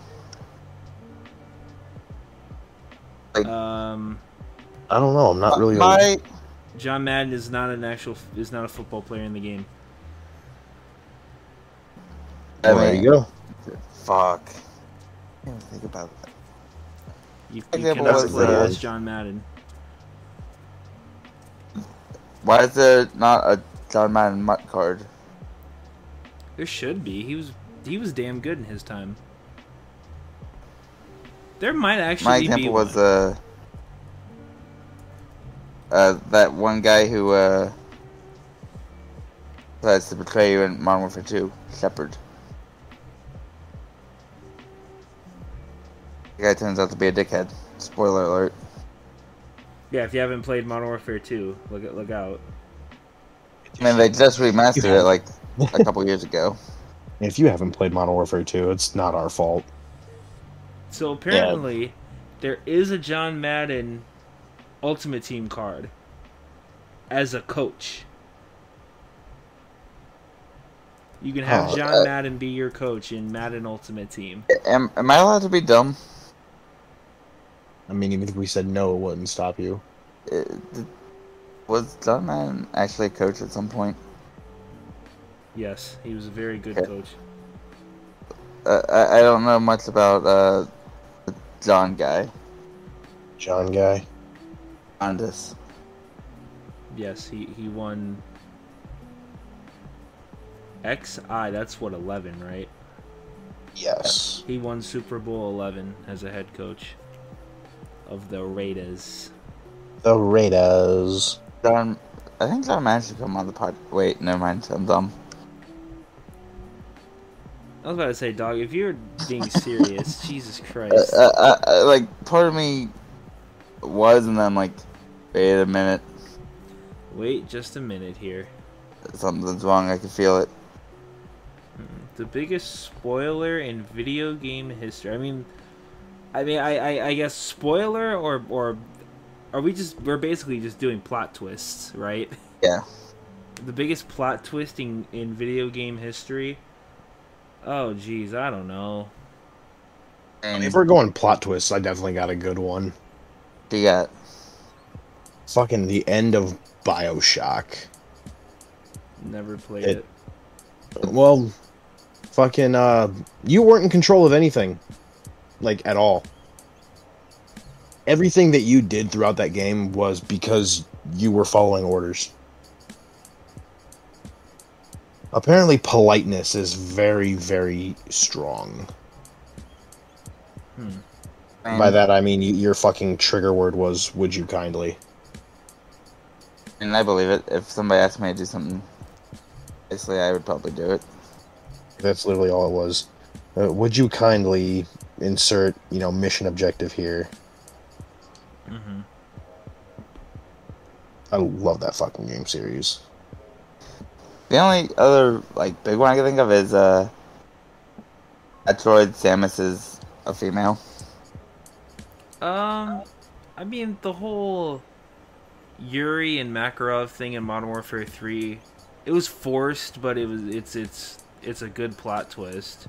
I don't know. I'm not really. John Madden is not a football player in the game. There you go. Fuck. I didn't think about that. You cannot play as John Madden. Why is there not a John Madden MUT card? There should be. He was damn good in his time. There might actually be one. My example was that one guy who decides to betray you in Modern Warfare 2, Shepard. The guy turns out to be a dickhead. Spoiler alert. Yeah, if you haven't played Modern Warfare 2, look out. I mean, they just remastered it like a couple years ago. If you haven't played Modern Warfare 2, it's not our fault. So apparently, there is a John Madden Ultimate Team card as a coach. You can have John Madden be your coach in Madden Ultimate Team. Am I allowed to be dumb? I mean, even if we said no, it wouldn't stop you. Was John Madden actually a coach at some point? Yes, he was a very good coach. I don't know much about the John guy. John guy? Andis. Yes, he won XI, that's what, 11, right? Yes. He won Super Bowl 11 as a head coach of the Raiders. The Raiders. I think John Madden should come on the pod. Wait, never mind. I'm dumb. I was about to say, dog, if you're being serious, Jesus Christ. Like, part of me was, and then I'm like, wait a minute. Wait just a minute here. Something's wrong. I can feel it. The biggest spoiler in video game history. I guess spoiler or we're basically just doing plot twists, right? Yeah. The biggest plot twist in video game history. Oh geez, I don't know. And If we're going plot twists, I definitely got a good one. what you got? Fucking the end of BioShock. Never played it. Well, fucking, you weren't in control of anything. Like, at all. Everything that you did throughout that game was because you were following orders. Apparently, politeness is very, very strong. By that, I mean, your fucking trigger word was, would you kindly? And I believe it. If somebody asked me to do something, basically, I would probably do it. That's literally all it was. Would you kindly insert, mission objective here? Mm-hmm. I love that fucking game series. The only other big one I can think of is Metroid Samus is a female. I mean, the whole Yuri and Makarov thing in Modern Warfare 3, it was forced, but it's a good plot twist.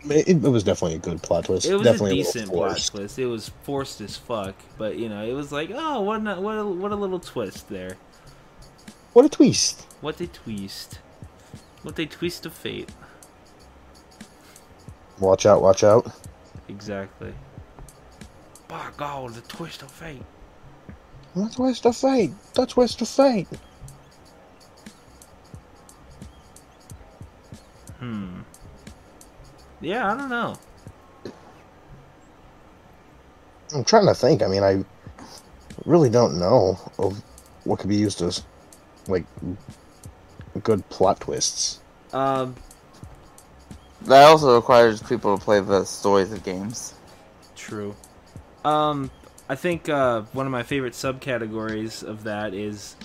It was definitely a good plot twist. It was definitely a decent plot twist. It was forced as fuck, but it was like, oh, what a little twist there. What a twist! What a twist! What a twist of fate. Watch out! Watch out! Exactly. By God, the twist of fate. The twist of fate! The twist of fate! Yeah, I don't know. I'm trying to think. I mean, I really don't know of what could be used as, good plot twists. That also requires people to play the stories of games. True. I think one of my favorite subcategories of that is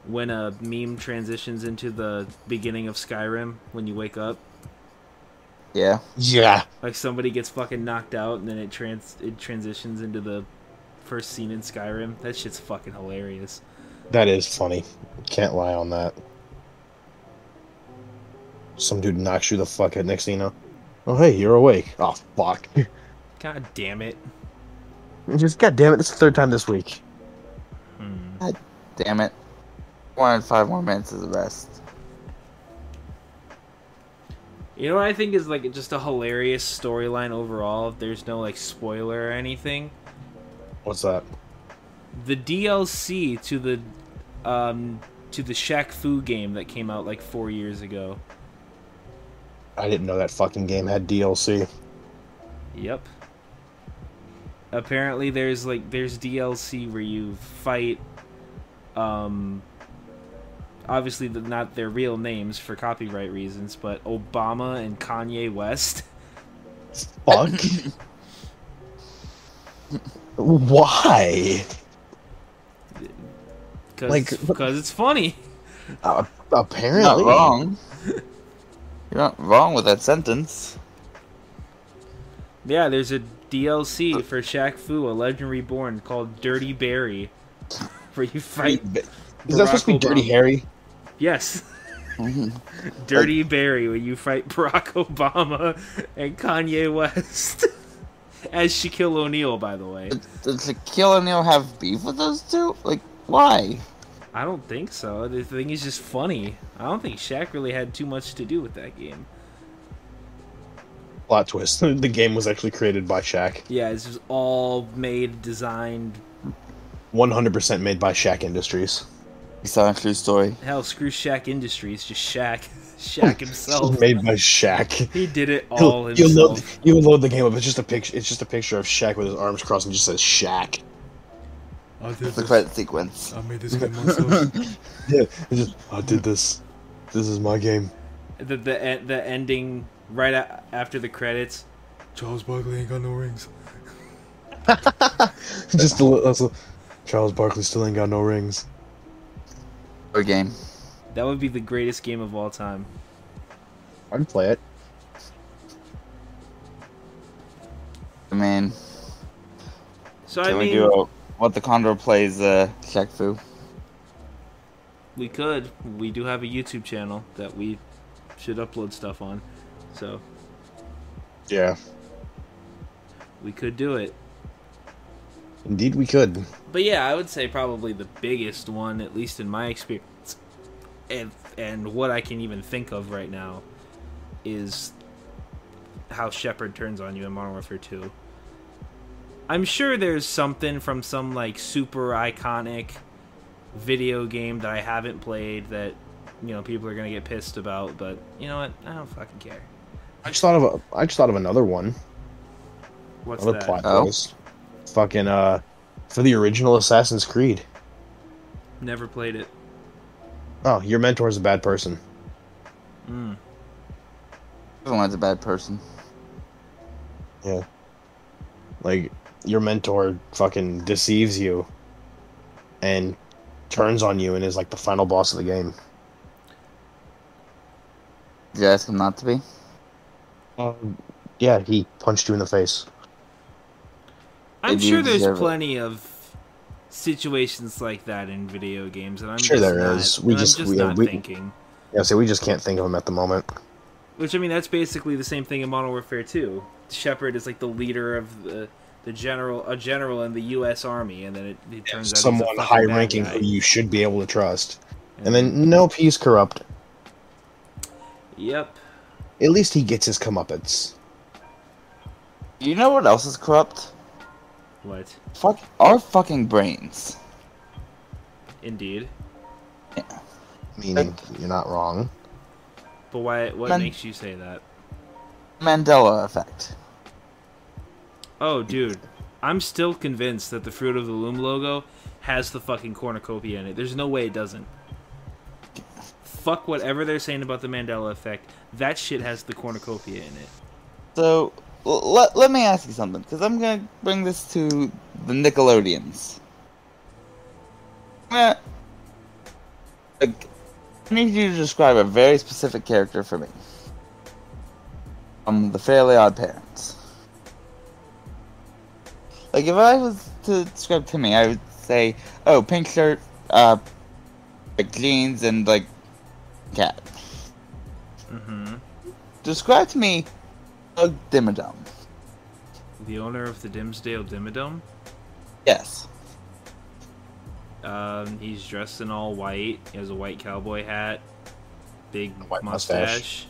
when a meme transitions into the beginning of Skyrim when you wake up. Yeah. Yeah. Like somebody gets fucking knocked out and then it transitions into the first scene in Skyrim. That shit's fucking hilarious. That is funny. Can't lie on that. Some dude knocks you the fuck out, next thing you know. Oh, hey, you're awake. Oh, fuck. God damn it. Just, god damn it, this is the third time this week. God damn it. 5 more minutes is the best. You know what I think is just a hilarious storyline overall? If there's no spoiler or anything. What's that? The DLC to the Shaq Fu game that came out 4 years ago. I didn't know that fucking game had DLC. Yep. Apparently there's DLC where you fight obviously not their real names for copyright reasons, but Obama and Kanye West. Fuck. Why? Because it's funny. Apparently. Not wrong. You're not wrong with that sentence. Yeah, there's a DLC for Shaq Fu, A Legend Reborn, called Dirty Barry, where you fight. Is that supposed to be Dirty Harry? Yes. Dirty Barry, where you fight Barack Obama and Kanye West. As Shaquille O'Neal, by the way. Does Shaquille O'Neal have beef with those two? Like, why? I don't think so. The thing is just funny. I don't think Shaq really had too much to do with that game. Plot twist. The game was actually created by Shaq. Yeah, it's just all made, designed. 100% made by Shaq Industries. It's not a true story. Hell, screw Shaq Industries, just Shaq. Shaq himself. Made by Shaq. He did it all himself. You load the game up. It's just a picture. It's just a picture of Shaq with his arms crossed and just says Shaq. It's the credit sequence. I made this game myself. Yeah, it's just I did this. This is my game. The ending right after the credits. Charles Barkley ain't got no rings. Just a little. Charles Barkley still ain't got no rings. Or game. That would be the greatest game of all time. I'd play it. I mean, So can we do what the Condor plays Shaq Fu? We could. We do have a YouTube channel that we should upload stuff on. So Yeah. we could do it. Indeed, we could. But yeah, I would say probably the biggest one, at least in my experience, and what I can even think of right now, is how Shepard turns on you in Modern Warfare 2. I'm sure there's something from some like super iconic video game that I haven't played that, you know, people are gonna get pissed about, but you know what? I don't fucking care. I just thought of another one. What's Another that? plot twist. Fucking for the original Assassin's Creed. Never played it. Oh, your mentor is a bad person. Everyone's a bad person. Yeah. Like, your mentor fucking deceives you and turns on you and is like the final boss of the game. Did you ask him not to be? Yeah, he punched you in the face. I'm Maybe sure you there's deserve it. plenty of situations like that in video games, and I'm Sure just there not, is. I'm just not thinking. Yeah, so we just can't think of them at the moment. Which, I mean, that's basically the same thing in Modern Warfare 2. Shepard is like the leader of a general in the U.S. Army, and then it turns out Someone he's a fucking high bad ranking guy. who you should be able to trust. And then, nope, he's corrupt. Yep. At least he gets his comeuppance. You know what else is corrupt? What? Fuck our fucking brains. Indeed. Meaning, you're not wrong. But why? What Man- makes you say that? Mandela effect. Oh, dude. I'm still convinced that the Fruit of the Loom logo has the fucking cornucopia in it. There's no way it doesn't. Fuck whatever they're saying about the Mandela effect. That shit has the cornucopia in it. So, let me ask you something, because I'm going to bring this to the Nickelodeons. I need you to describe a very specific character for me. The Fairly Odd Parents. Like, if I was to describe Timmy, I would say, oh, pink shirt, like jeans, and, like, cat. Mm-hmm. Describe to me Doug Dimmadome. The owner of the Dimsdale Dimmadome? Yes. He's dressed in all white. He has a white cowboy hat. Big White mustache.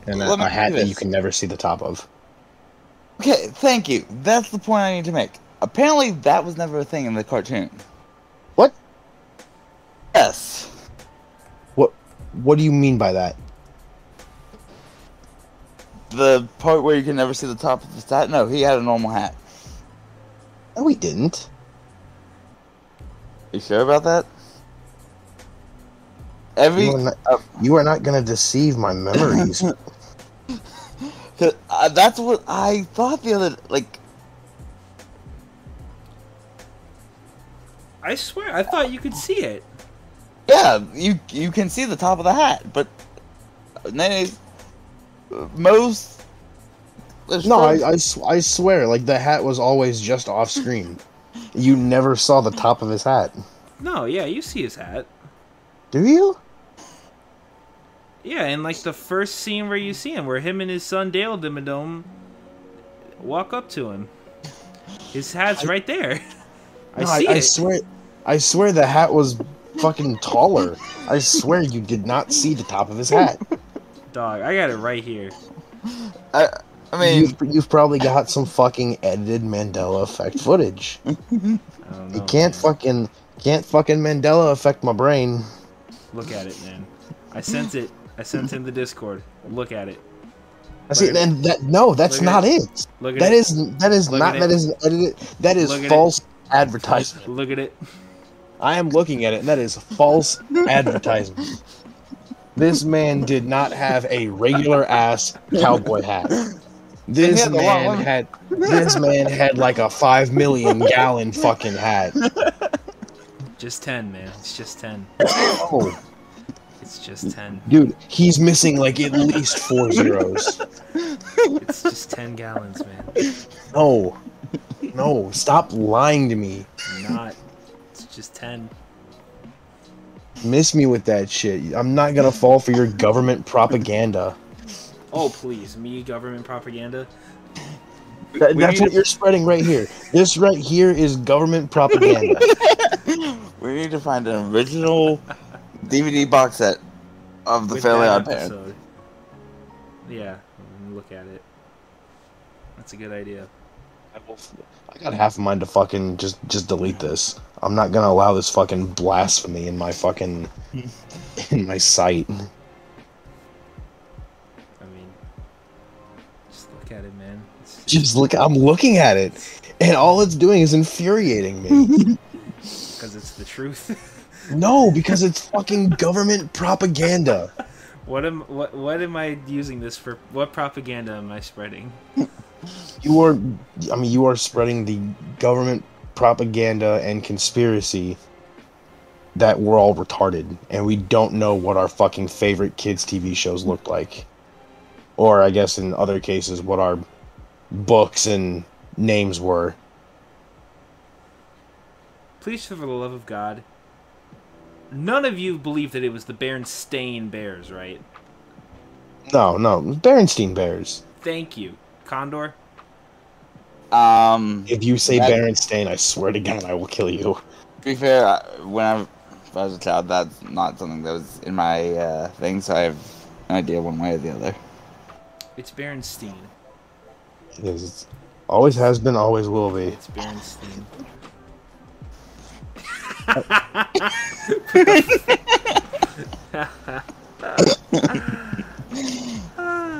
And Let me a hat do that this. you can never see the top of. Okay, thank you. That's the point I need to make. Apparently, that was never a thing in the cartoon. What? Yes. What do you mean by that? The part where you can never see the top of his hat? No, he had a normal hat. No, we didn't. You sure about that? You are not gonna deceive my memories. That's what I thought the other. Like, I swear, I thought you could see it. yeah, you can see the top of the hat, but nowadays, most. No, I swear, like the hat was always just off screen. You never saw the top of his hat. No, yeah, you see his hat. Do you? Yeah, in like the first scene where you see him, where him and his son Dale Dimmadome walk up to him. His hat's right there. I swear the hat was fucking taller. I swear you did not see the top of his hat. Dog, I got it right here. I mean, you've probably got some fucking edited Mandela effect footage. I don't know, You can't fucking Mandela effect my brain. Look at it, man. I sent it. I sent in the Discord. Look at it. See, and that's not it. Look at that it. is Look not at that it. is edited. That is Look at false advertisement. Look at it. I am looking at it, and that is false advertisement. This man did not have a regular ass cowboy hat. This man had like a 5 million gallon fucking hat. Just 10, man. It's just 10. Oh, It's just 10. dude, he's missing like at least 4 zeros. It's just 10 gallons, man. No, stop lying to me. I'm not. It's just 10. Miss me with that shit. I'm not gonna fall for your government propaganda. Oh, please. Me, government propaganda? That's what you're spreading right here. This right here is government propaganda. we need to find an original DVD box set of the With Fairly that Odd Parents. episode. Yeah, look at it. That's a good idea. I got half a mind to fucking just delete this. I'm not gonna allow this fucking blasphemy in my fucking in my site. I mean, just look at it, man. Just look. I'm looking at it, and all it's doing is infuriating me. Because it's the truth. No, because it's fucking government propaganda. What am I using this for? What propaganda am I spreading? You are spreading the government propaganda and conspiracy that we're all retarded and we don't know what our fucking favorite kids' TV shows look like. Or I guess in other cases, what our books and names were. Please, for the love of God, none of you believe that it was the Berenstain Bears, right? No, Berenstein Bears. Thank you. Condor? If you say Berenstain, I swear to God, I will kill you. To be fair, when I was a child, that's not something that was in my thing, so I have no idea one way or the other. It's Berenstein. It is. It's always has been, always will be. It's Berenstein.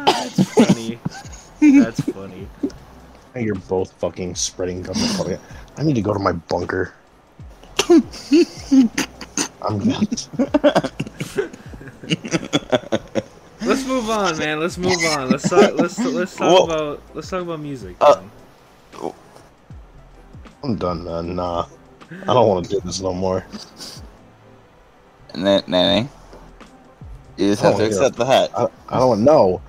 That's funny. That's funny. You're both fucking spreading government propaganda. I need to go to my bunker. I'm not. Let's move on, man. Let's move on. Let's talk about music. I'm done, man. Nah, I don't want to do this no more. Nanny, you just have to accept the hat. I don't know.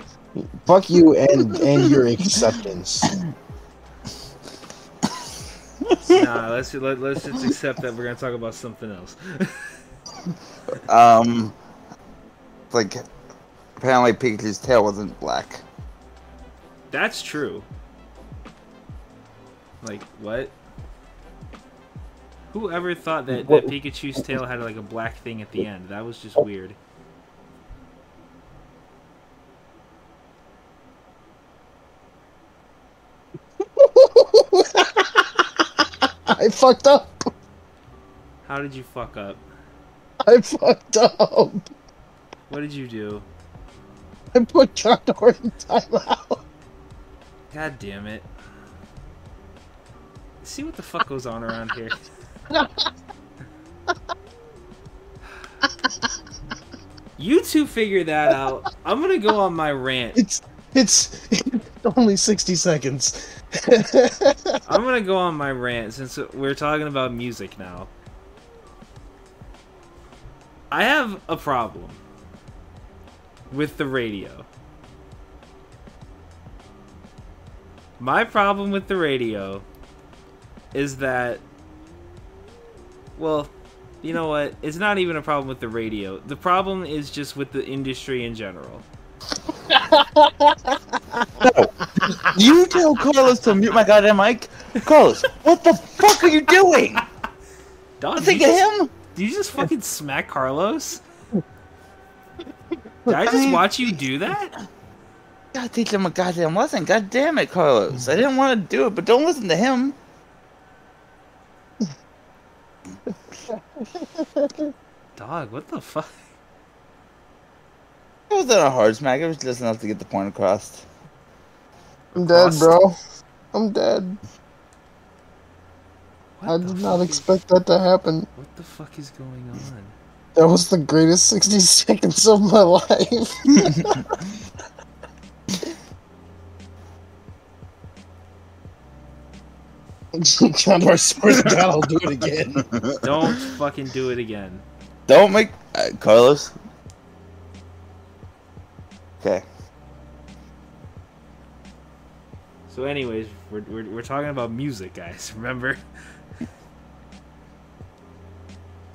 Fuck you and your acceptance. Nah, let's just accept that we're gonna talk about something else. Like, apparently Pikachu's tail wasn't black. That's true. Like, what? Who ever thought that Pikachu's tail had like a black thing at the end? That was just weird. I fucked up. How did you fuck up? I fucked up. What did you do? I put Condor in timeout. God damn it. See what the fuck goes on around here. You two figure that out. I'm gonna go on my rant. It's only 60 seconds. I'm gonna go on my rant since we're talking about music now. I have a problem with the radio. My problem with the radio is that, well, you know what? It's not even a problem with the radio. The problem is just with the industry in general. No. You tell Carlos to mute my goddamn mic. Carlos, what the fuck are you doing? Dog, Think of him. Did you just fucking smack Carlos? Did I just watch you do that? Gotta teach him a goddamn lesson. God damn it, Carlos. I didn't want to do it, but don't listen to him. Dog, what the fuck? It wasn't a hard smack. It was just enough to get the point across. I'm dead, bro. I'm dead. What I the did not fuck expect that to happen. What the fuck is going on? That was the greatest 60 seconds of my life. Condor, swear to God, I'll do it again. Don't fucking do it again. Don't make... Carlos? Okay. So anyways, we're talking about music, guys. Remember?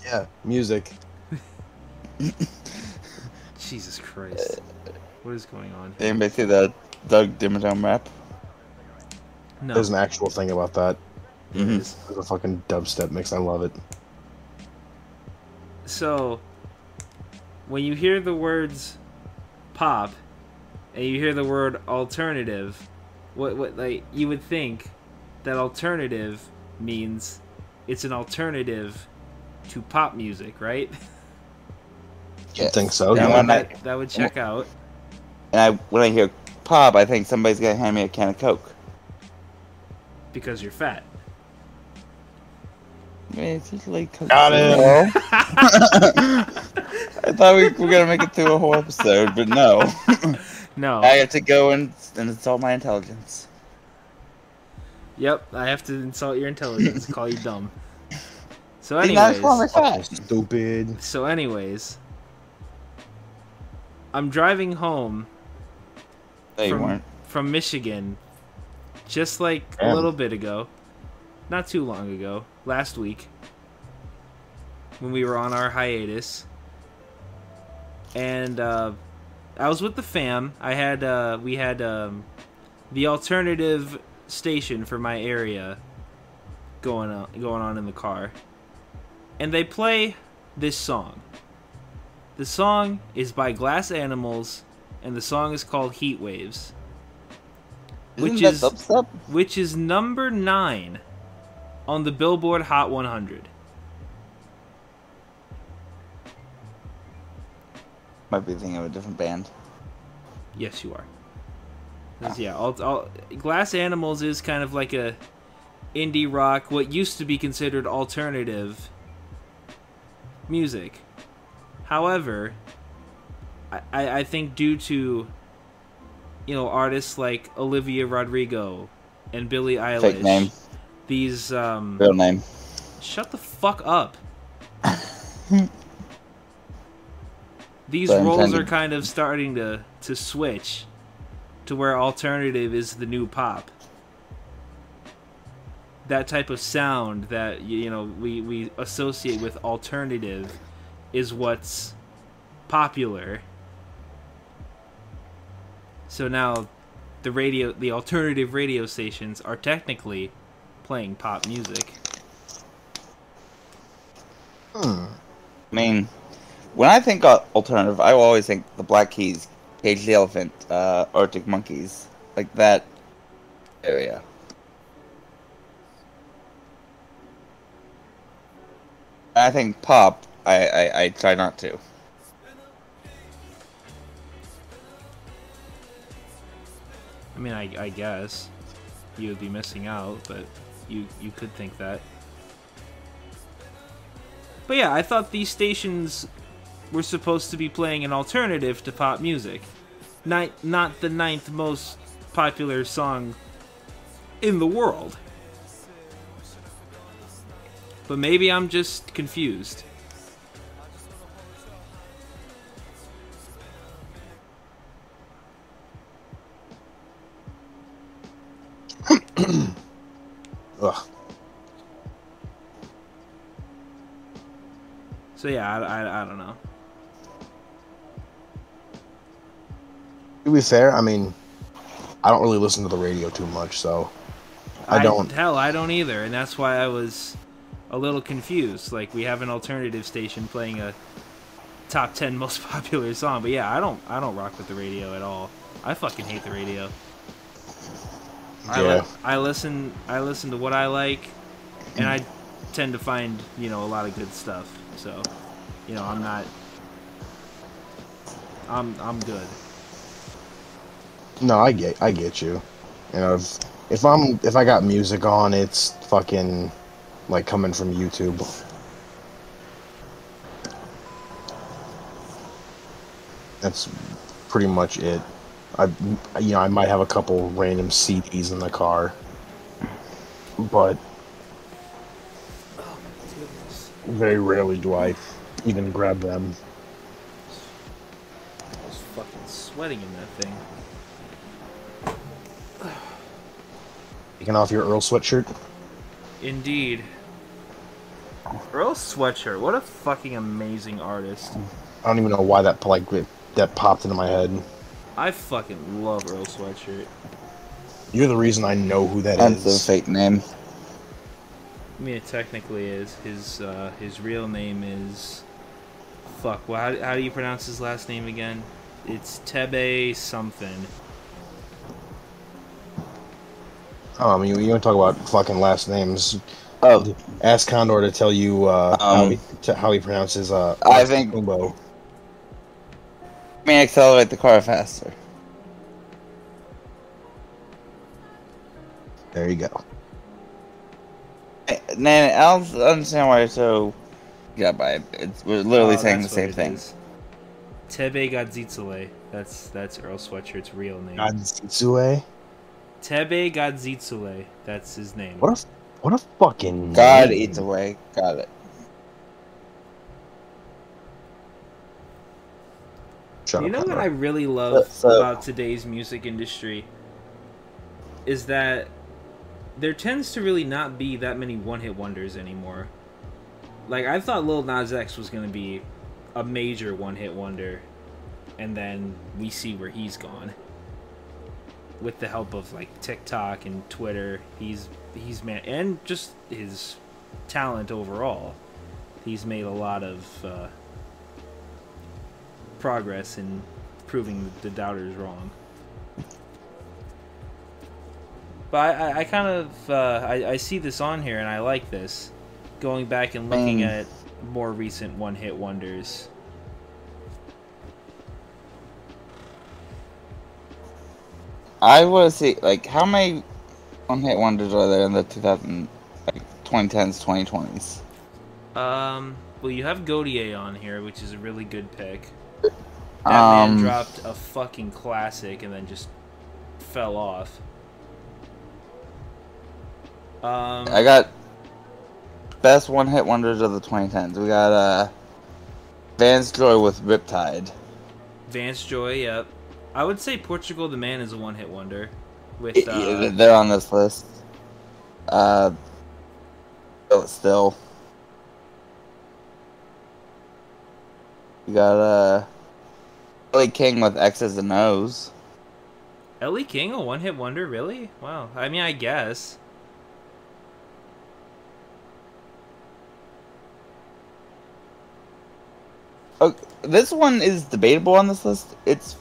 Yeah, music. Jesus Christ. What is going on here? Anybody see the Doug Dimmadome rap? No. There's an actual thing about that. Mm-hmm. It's a fucking dubstep mix. I love it. So, when you hear the words pop and you hear the word alternative, what like you would think that alternative means it's an alternative to pop music, right? I think so. Yeah, Yeah. That would check out. And when I hear pop, I think somebody's gonna hand me a can of Coke. Because you're fat. I mean, it's usually Coke. Got it. I thought we were gonna make it through a whole episode, but no. No. I have to go and insult my intelligence. Yep, I have to insult your intelligence, call you dumb. So He's not anyways, calling me fat. Stupid. so anyways, I'm driving home No, you weren't. from Michigan just like a Damn. little bit ago. Not too long ago, last week, when we were on our hiatus. And I was with the fam. We had the alternative station for my area going on in the car. And they play this song. The song is by Glass Animals, and the song is called Heat Waves. Isn't that dubstep? Which is number 9 on the Billboard Hot 100. Might be thinking of a different band. Yes, you are. 'Cause, yeah, Glass Animals is kind of like a indie rock, what used to be considered alternative music. However, I think due to, you know, artists like Olivia Rodrigo and Billie Eilish, Fake name. these Real name. shut the fuck up. These But roles intended. are kind of starting to switch to where alternative is the new pop. That type of sound that we associate with alternative is what's popular. So now the alternative radio stations are technically playing pop music. I mean, when I think alternative, I always think the Black Keys, Cage the Elephant, Arctic Monkeys, like that area. I think pop, I try not to. I mean, I guess you would be missing out, but you could think that. But yeah, I thought these stations we're supposed to be playing an alternative to pop music. Not the ninth most popular song in the world. But maybe I'm just confused. Ugh. So yeah, I don't know. To be fair, I mean, I don't really listen to the radio too much, so I don't. Hell, I don't either, and that's why I was a little confused. Like, we have an alternative station playing a top 10 most popular song, but yeah, I don't rock with the radio at all. I fucking hate the radio. Yeah. I listen to what I like, and I tend to find, a lot of good stuff. So, I'm good. No, I get you. You know, if I got music on, it's fucking like coming from YouTube. That's pretty much it. I might have a couple random CDs in the car, but very rarely do I even grab them. I was fucking sweating in that thing. Taking off your Earl sweatshirt? Indeed. Earl Sweatshirt, what a fucking amazing artist. I don't even know why that popped into my head. I fucking love Earl Sweatshirt. You're the reason I know who that That's is. a fake name. I mean, it technically is. His real name is... Fuck, well, how do you pronounce his last name again? It's Tebe something. Oh, I mean, you want to talk about fucking last names? Oh, Ask Condor to tell you how he pronounces I think. Kumbo. May accelerate the car faster. There you go. Nan, I don't understand why you're so. Yeah, by it. We're literally saying the That's same what it thing. is. Tebe Godzitsule. That's Earl Sweatshirt's real name. Godzitsue? Tebe Godzitsule. That's his name. What a fucking God name. eats away. Got it. Shut You up, know what Condor. I really love So- about today's music industry is that there tends to really not be that many one-hit wonders anymore. Like, I thought Lil Nas X was going to be a major one-hit wonder, and then we see where he's gone. With the help of, like, TikTok and Twitter, he's man, and just his talent overall, he's made a lot of progress in proving the doubters wrong. But I kind of I see this on here and I like this, going back and looking at more recent one-hit wonders. I want to see, like, how many one-hit wonders are there in the 2010s, 2020s? Well, you have Gaudier on here, which is a really good pick. That man dropped a fucking classic and then just fell off. I got best one-hit wonders of the 2010s. We got Vance Joy with Riptide. Vance Joy, yep. I would say Portugal the Man is a one-hit wonder. With They're on this list. Still. You got Ellie King with X's and O's. Ellie King, a one-hit wonder, really? Wow. I mean, I guess. Okay, this one is debatable on this list. It's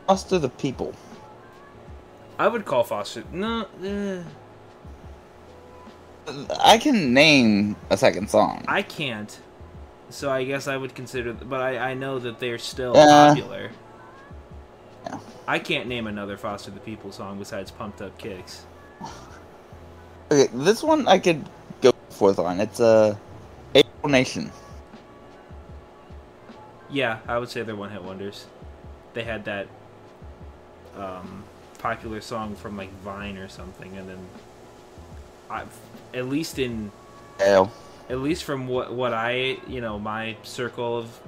Foster the People. I would call Foster... No, I can name a second song. I can't. So I guess I would consider... But I know that they're still Yeah. popular. Yeah. I can't name another Foster the People song besides Pumped Up Kicks. Okay, this one I could go fourth on. It's April Nation. Yeah, I would say they're one-hit wonders. They had that popular song from like Vine or something, and then at least in Hell. at least from what I my circle of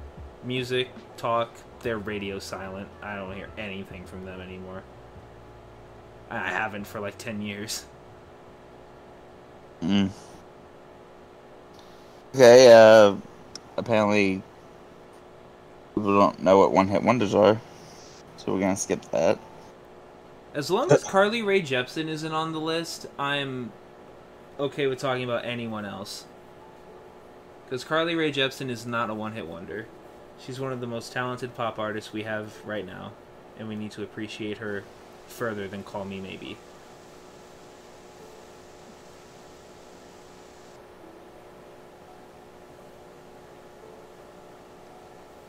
music talk, they're radio silent. I don't hear anything from them anymore. I haven't for like 10 years. Mm. Okay, apparently people don't know what one-hit wonders are, so we're gonna skip that. As long as Carly Rae Jepsen isn't on the list, I'm okay with talking about anyone else. Because Carly Rae Jepsen is not a one-hit wonder. She's one of the most talented pop artists we have right now, and we need to appreciate her further than Call Me Maybe.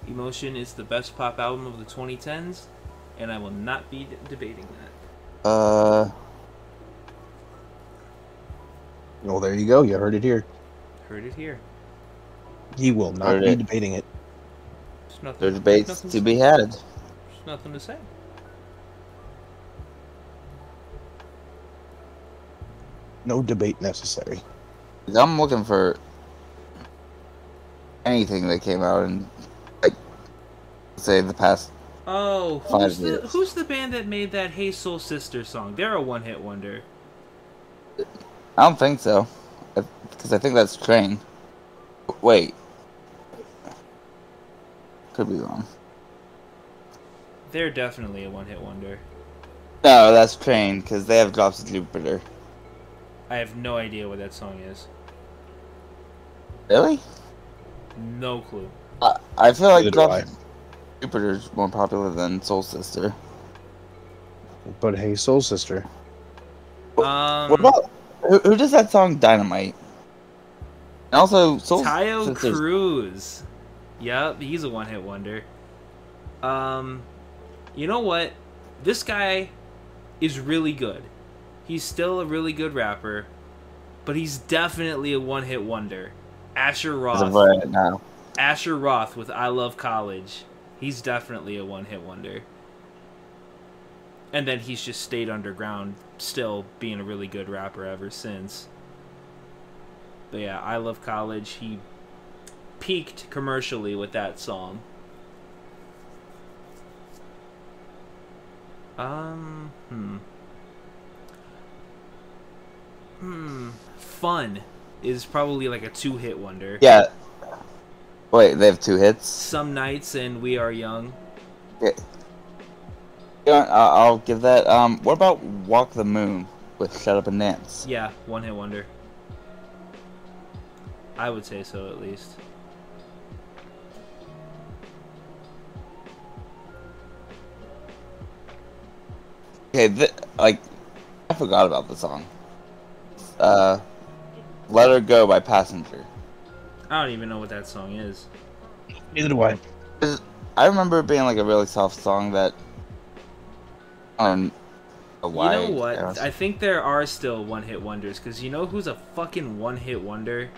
Emotion is the best pop album of the 2010s, and I will not be debating that. Well, there you go. You heard it here. Heard it here. He will not be debating it. There's nothing, There's debates nothing to be had. There's nothing to say. No debate necessary. I'm looking for anything that came out in, like, say, the past. Oh, 5 years. who's the band that made that Hey Soul Sister song? They're a one-hit wonder. I don't think so, because I think that's Train. Wait, could be wrong. They're definitely a one-hit wonder. No, that's Train, because they have Drops of Jupiter. I have no idea what that song is. Really? No clue. I feel like Neither do Drops of Jupiter is more popular than Soul Sister. But hey, Soul Sister. What about who does that song Dynamite? And also Soul Tayo Sister's. Cruz. Yep, he's a one-hit wonder. You know what? This guy is really good. He's still a really good rapper, but he's definitely a one-hit wonder. Asher As of Roth. right now. Asher Roth with I Love College. He's definitely a one-hit wonder. And then he's just stayed underground, still being a really good rapper ever since. But yeah, I Love College, he peaked commercially with that song. Fun is probably like a 2-hit wonder. Yeah. Wait, they have 2 hits? Some Nights and We Are Young. Yeah. You know what, I'll give that. What about Walk the Moon with Shut Up and Dance? Yeah, one-hit wonder. I would say so, at least. Okay, I forgot about the song. Let Her Go by Passenger. I don't even know what that song is. Neither do I. I remember it being like a really soft song that. You know what? I think there are still one-hit wonders, because you know who's a fucking one-hit wonder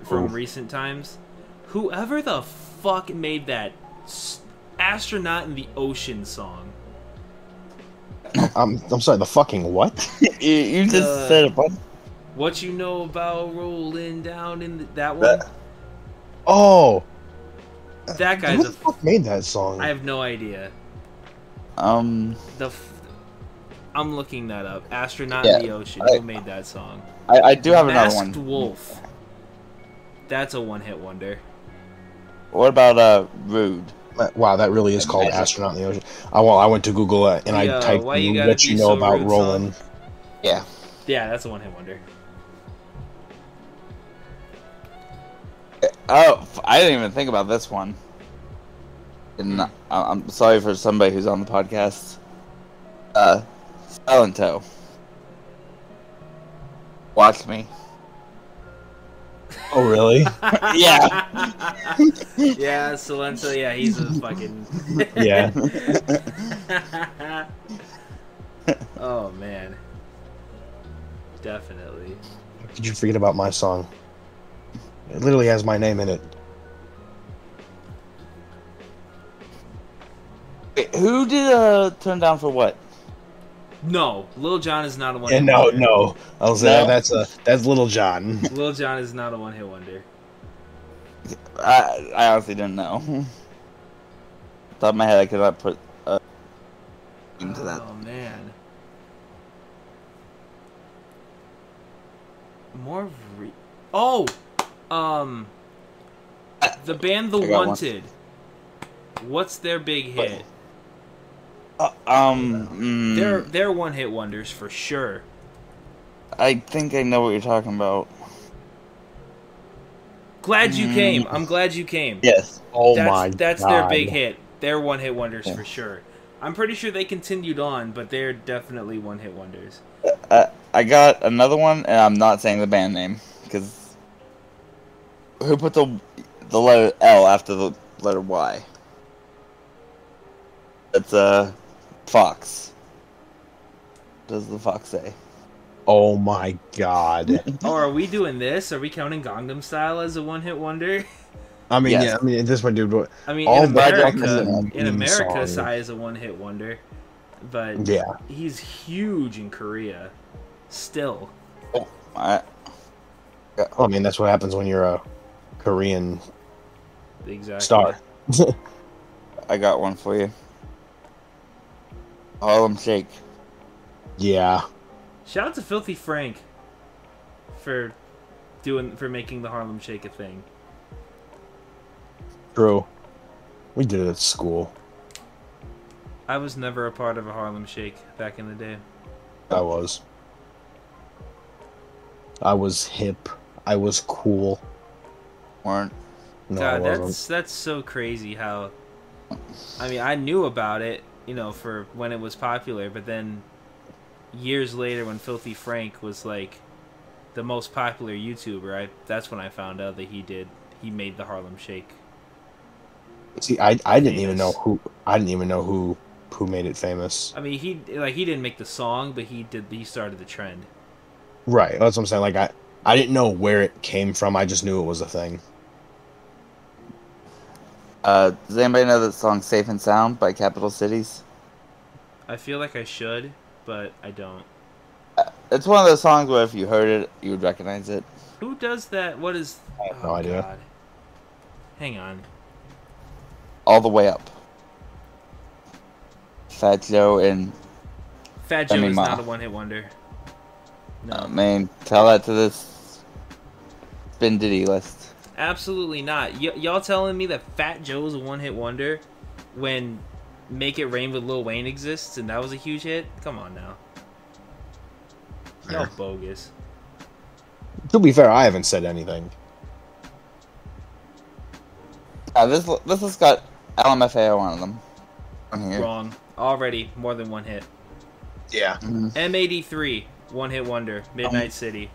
from recent times? Whoever the fuck made that Astronaut in the Ocean song. I'm sorry, the fucking what? you just said a bunch. What you know about rolling down in that one? Oh! That guy's Who the fuck made that song? I have no idea. I'm looking that up. Astronaut in the Ocean. Who made that song? I do have another one. Masked Wolf. That's a one-hit wonder. What about Rude? Wow, that really is called Astronaut in the Ocean. I went to Google it and I typed Why you in gotta what be you know so about rude Roland. song? Yeah. Yeah, that's a one-hit wonder. Oh, I didn't even think about this one. And I'm sorry for somebody who's on the podcast. Silento. Watch Me. Oh, really? Yeah. Yeah, Silento, yeah, he's a fucking... Yeah. Oh, man. Definitely. How could you forget about my song? It literally has my name in it. Wait, who did Turn Down for What? No, Lil Jon is not a one Yeah, hit no, wonder. no. I'll say that's Little John. Lil Jon is not a one hit wonder. I honestly didn't know. Top of my head, I could not put into that. Oh man. More the band The I got one. Wanted. What's their big hit? They're one hit wonders for sure. I think I know what you're talking about. Glad you came. I'm glad you came. Yes. Oh That's God. their big hit. They're one hit wonders for sure. I'm pretty sure they continued on, but they're definitely one hit wonders. I got another one, and I'm not saying the band name because who put the letter L after the letter Y? It's Fox. What does the Fox say? Oh my God. Oh, are we doing this? Are we counting Gangnam Style as a one hit wonder? I mean, Yes. yeah. I mean, at this point, dude. I mean, All in Bad America, songs. Psy is a one hit wonder, but Yeah. he's huge in Korea. Still. I mean, that's what happens when you're a Korean Exactly. star. Oh, I got one for you. Harlem Shake. Yeah. Shout out to Filthy Frank for making the Harlem Shake a thing. True. We did it at school. I was never a part of a Harlem Shake back in the day. I was hip. I was cool. Weren't. No, God, I wasn't. that's so crazy how. I mean, I knew about it, for when it was popular, but then years later, when Filthy Frank was like the most popular YouTuber, that's when I found out that he made the Harlem Shake. See, I didn't even know who made it famous. I mean, he didn't make the song, but he started the trend. Right. That's what I'm saying. Like I didn't know where it came from. I just knew it was a thing. Does anybody know the song "Safe and Sound" by Capital Cities? I feel like I should, but I don't. It's one of those songs where if you heard it, you would recognize it. Who does that? What is? I have no idea. God. Hang on. All the way up. Fat Joe and Fat Joe Demi is Ma. not a one-hit wonder. No, man, tell that to this Spin Diddy list. absolutely not. Y'all telling me that Fat Joe is a one-hit wonder when "Make It Rain" with Lil Wayne exists and that was a huge hit? Come on now. Y'all bogus. To be fair, I haven't said anything. This has got LMFAO on them. On here. Wrong. Already more than one hit. Yeah. M83, one-hit wonder. Midnight City,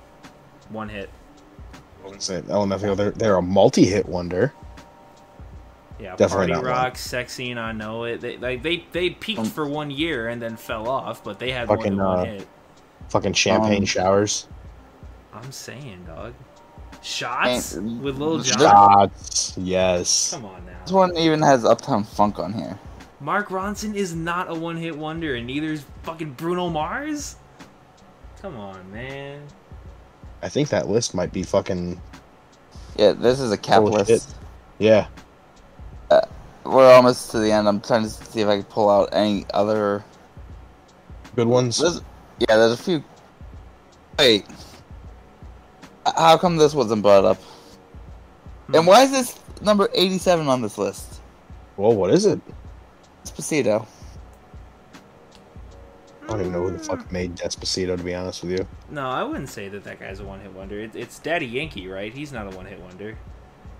one hit. I wouldn't say LMFAO. They're a multi-hit wonder. Yeah, Definitely Party not Rock, Sexy and I Know It. They peaked for 1 year and then fell off, but they had more Fucking, than one hit. Fucking champagne showers. I'm saying, dog. Shots Man, with Lil Jon. Shots. Yes. Come on This now. one even has Uptown Funk on here. Mark Ronson is not a one-hit wonder, and neither is fucking Bruno Mars. Come on, man. I think that list might be fucking. Yeah, this is a cap Holy list. shit. Yeah. We're almost to the end. I'm trying to see if I can pull out any other. Good ones. There's a few. Wait. How come this wasn't brought up? And why is this number 87 on this list? Well, what is it? Despacito. I don't even know who the fuck made Despacito, to be honest with you. No, I wouldn't say that guy's a one-hit wonder. It's Daddy Yankee, right? He's not a one-hit wonder.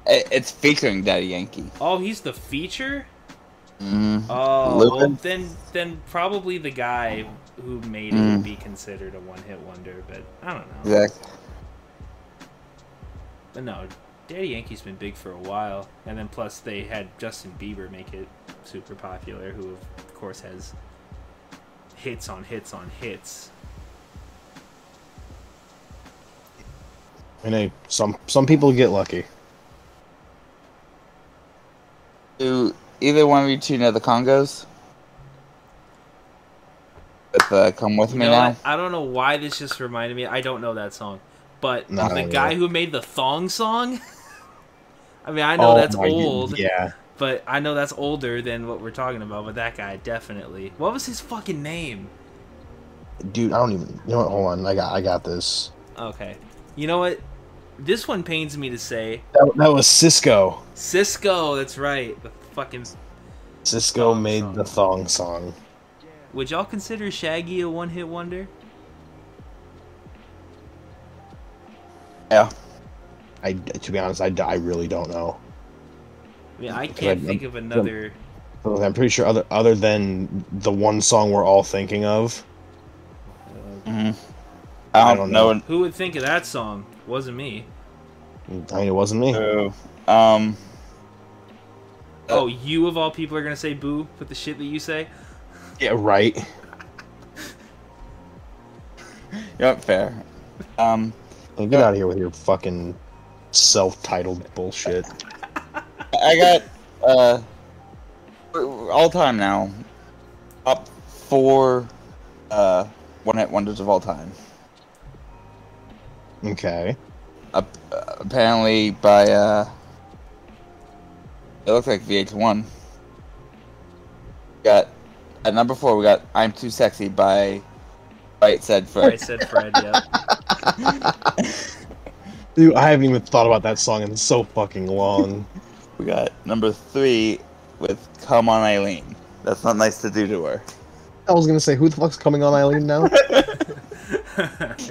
It's featuring Daddy Yankee. Oh, he's the feature? Mm. Oh, Lewin? well, then probably the guy who made it would be considered a one-hit wonder, but I don't know. Exactly. But no, Daddy Yankee's been big for a while, and then plus they had Justin Bieber make it super popular, who of course has hits on hits on hits. I mean, hey, some people get lucky. Do either one of you two know the Congos? "Come With You Me know Now." what? I don't know why this just reminded me. I don't know that song, but No, the guy who made the thong song. I mean, I know Oh that's my old, yeah. but I know that's older than what we're talking about. But that guy definitely. What was his fucking name? Dude, I don't even. You know what? Hold on. I got this. Okay, you know what? This one pains me to say. That was Cisco. Cisco. That's right. The fucking. Cisco Thong made song. the thong song. Would y'all consider Shaggy a one-hit wonder? Yeah. To be honest, I really don't know. I mean, I can't think of another. I'm pretty sure other than the one song we're all thinking of. Mm-hmm. I don't know. Who would think of that song? Wasn't me. I mean, it wasn't me. Oh, you of all people are gonna say boo with the shit that you say? Yeah, right. You're not fair. Hey, get out of here with your fucking self-titled bullshit. I got all time now. Top 4 one-hit wonders of all time. Okay. Apparently by it looks like VH1. Got at number 4 we got "I'm Too Sexy" by Aight Said Fred. I said Fred, yeah. Dude, I haven't even thought about that song in so fucking long. We got number 3 with "Come On Eileen." That's not nice to do to her. I was gonna say, who the fuck's coming on Eileen now?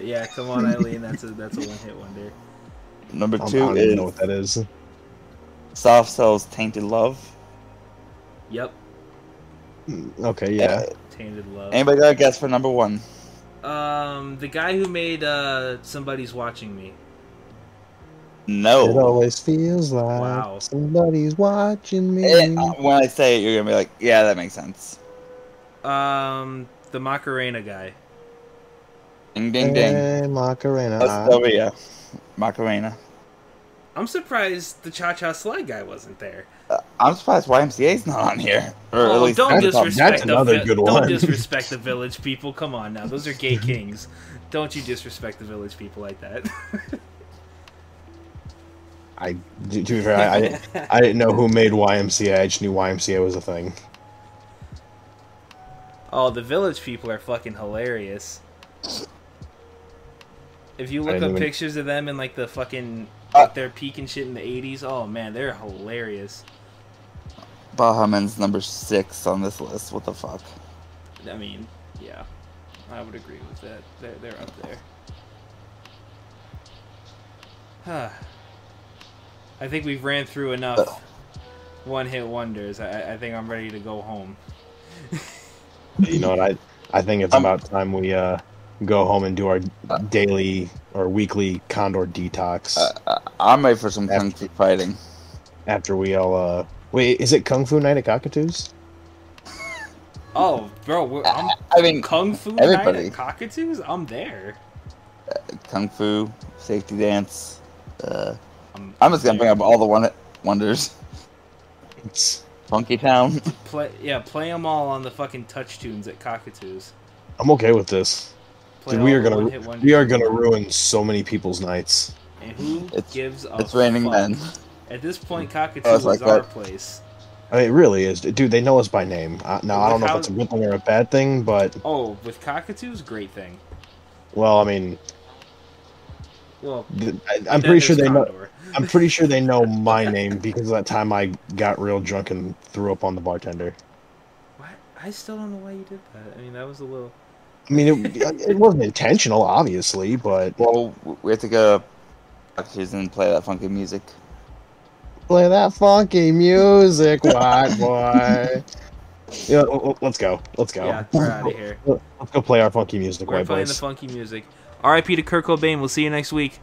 Yeah, come on, Eileen. That's a one-hit wonder. Number I 2 don't is even know what that is. Soft Cell's "Tainted Love." Yep, Okay, yeah. Tainted Love. Anybody got a guess for number 1? The guy who made Somebody's Watching Me. No. It always feels like Wow. somebody's watching me. When I say it, you're gonna be like, "Yeah, that makes sense." The Macarena guy. Ding, ding, ding. Hey, Macarena. Let's go, yeah. Macarena. I'm surprised the Cha Cha Slide guy wasn't there. I'm surprised YMCA's not on here. Or at Oh, least don't that's disrespect another good don't one. disrespect the Village people. Come on now, those are gay kings. Don't you disrespect the Village people like that. To be fair, I didn't know who made YMCA. I just knew YMCA was a thing. Oh, the Village people are fucking hilarious. If you look up pictures of them in like the fucking like their peak and shit in the 80s, oh man, they're hilarious. Baha Men's number 6 on this list. What the fuck? I mean, yeah, I would agree with that. They're up there. I think we've ran through enough one-hit wonders. I think I'm ready to go home. You know what? I think it's about time we go home and do our daily or weekly Condor detox. I'm ready for some kung fu fighting. After we all wait, is it Kung Fu Night at Cockatoos? Oh, bro, I mean, Kung Fu everybody. Night at Cockatoos? I'm there. Kung Fu, safety dance. I'm just gonna bring up all the one-hit wonders. It's, Funky Town. Play them all on the fucking touch tunes at Cockatoos. I'm okay with this. Play Dude, all we the are one-hit gonna wonders. ruin so many people's nights. And who gives a It's raining fuck? men. At this point, Cockatoo Oh, it's like is our that. place. I mean, it really is, dude. They know us by name. Now I don't know if How- it's a good thing or a bad thing, but Oh, with Cockatoos, great thing. well, I mean, Well, I'm then pretty sure there's they know. Condor. I'm pretty sure they know my name because of that time I got real drunk and threw up on the bartender. What? I still don't know why you did that. I mean, that was a little. I mean, it wasn't intentional, obviously, but Well, we have to go and play that funky music. play that funky music, white boy. Yeah, let's go. Let's go. Yeah, we're out of here. Let's go play our funky music, We're white playing boys. the funky music. R.I.P. to Kurt Cobain. We'll see you next week.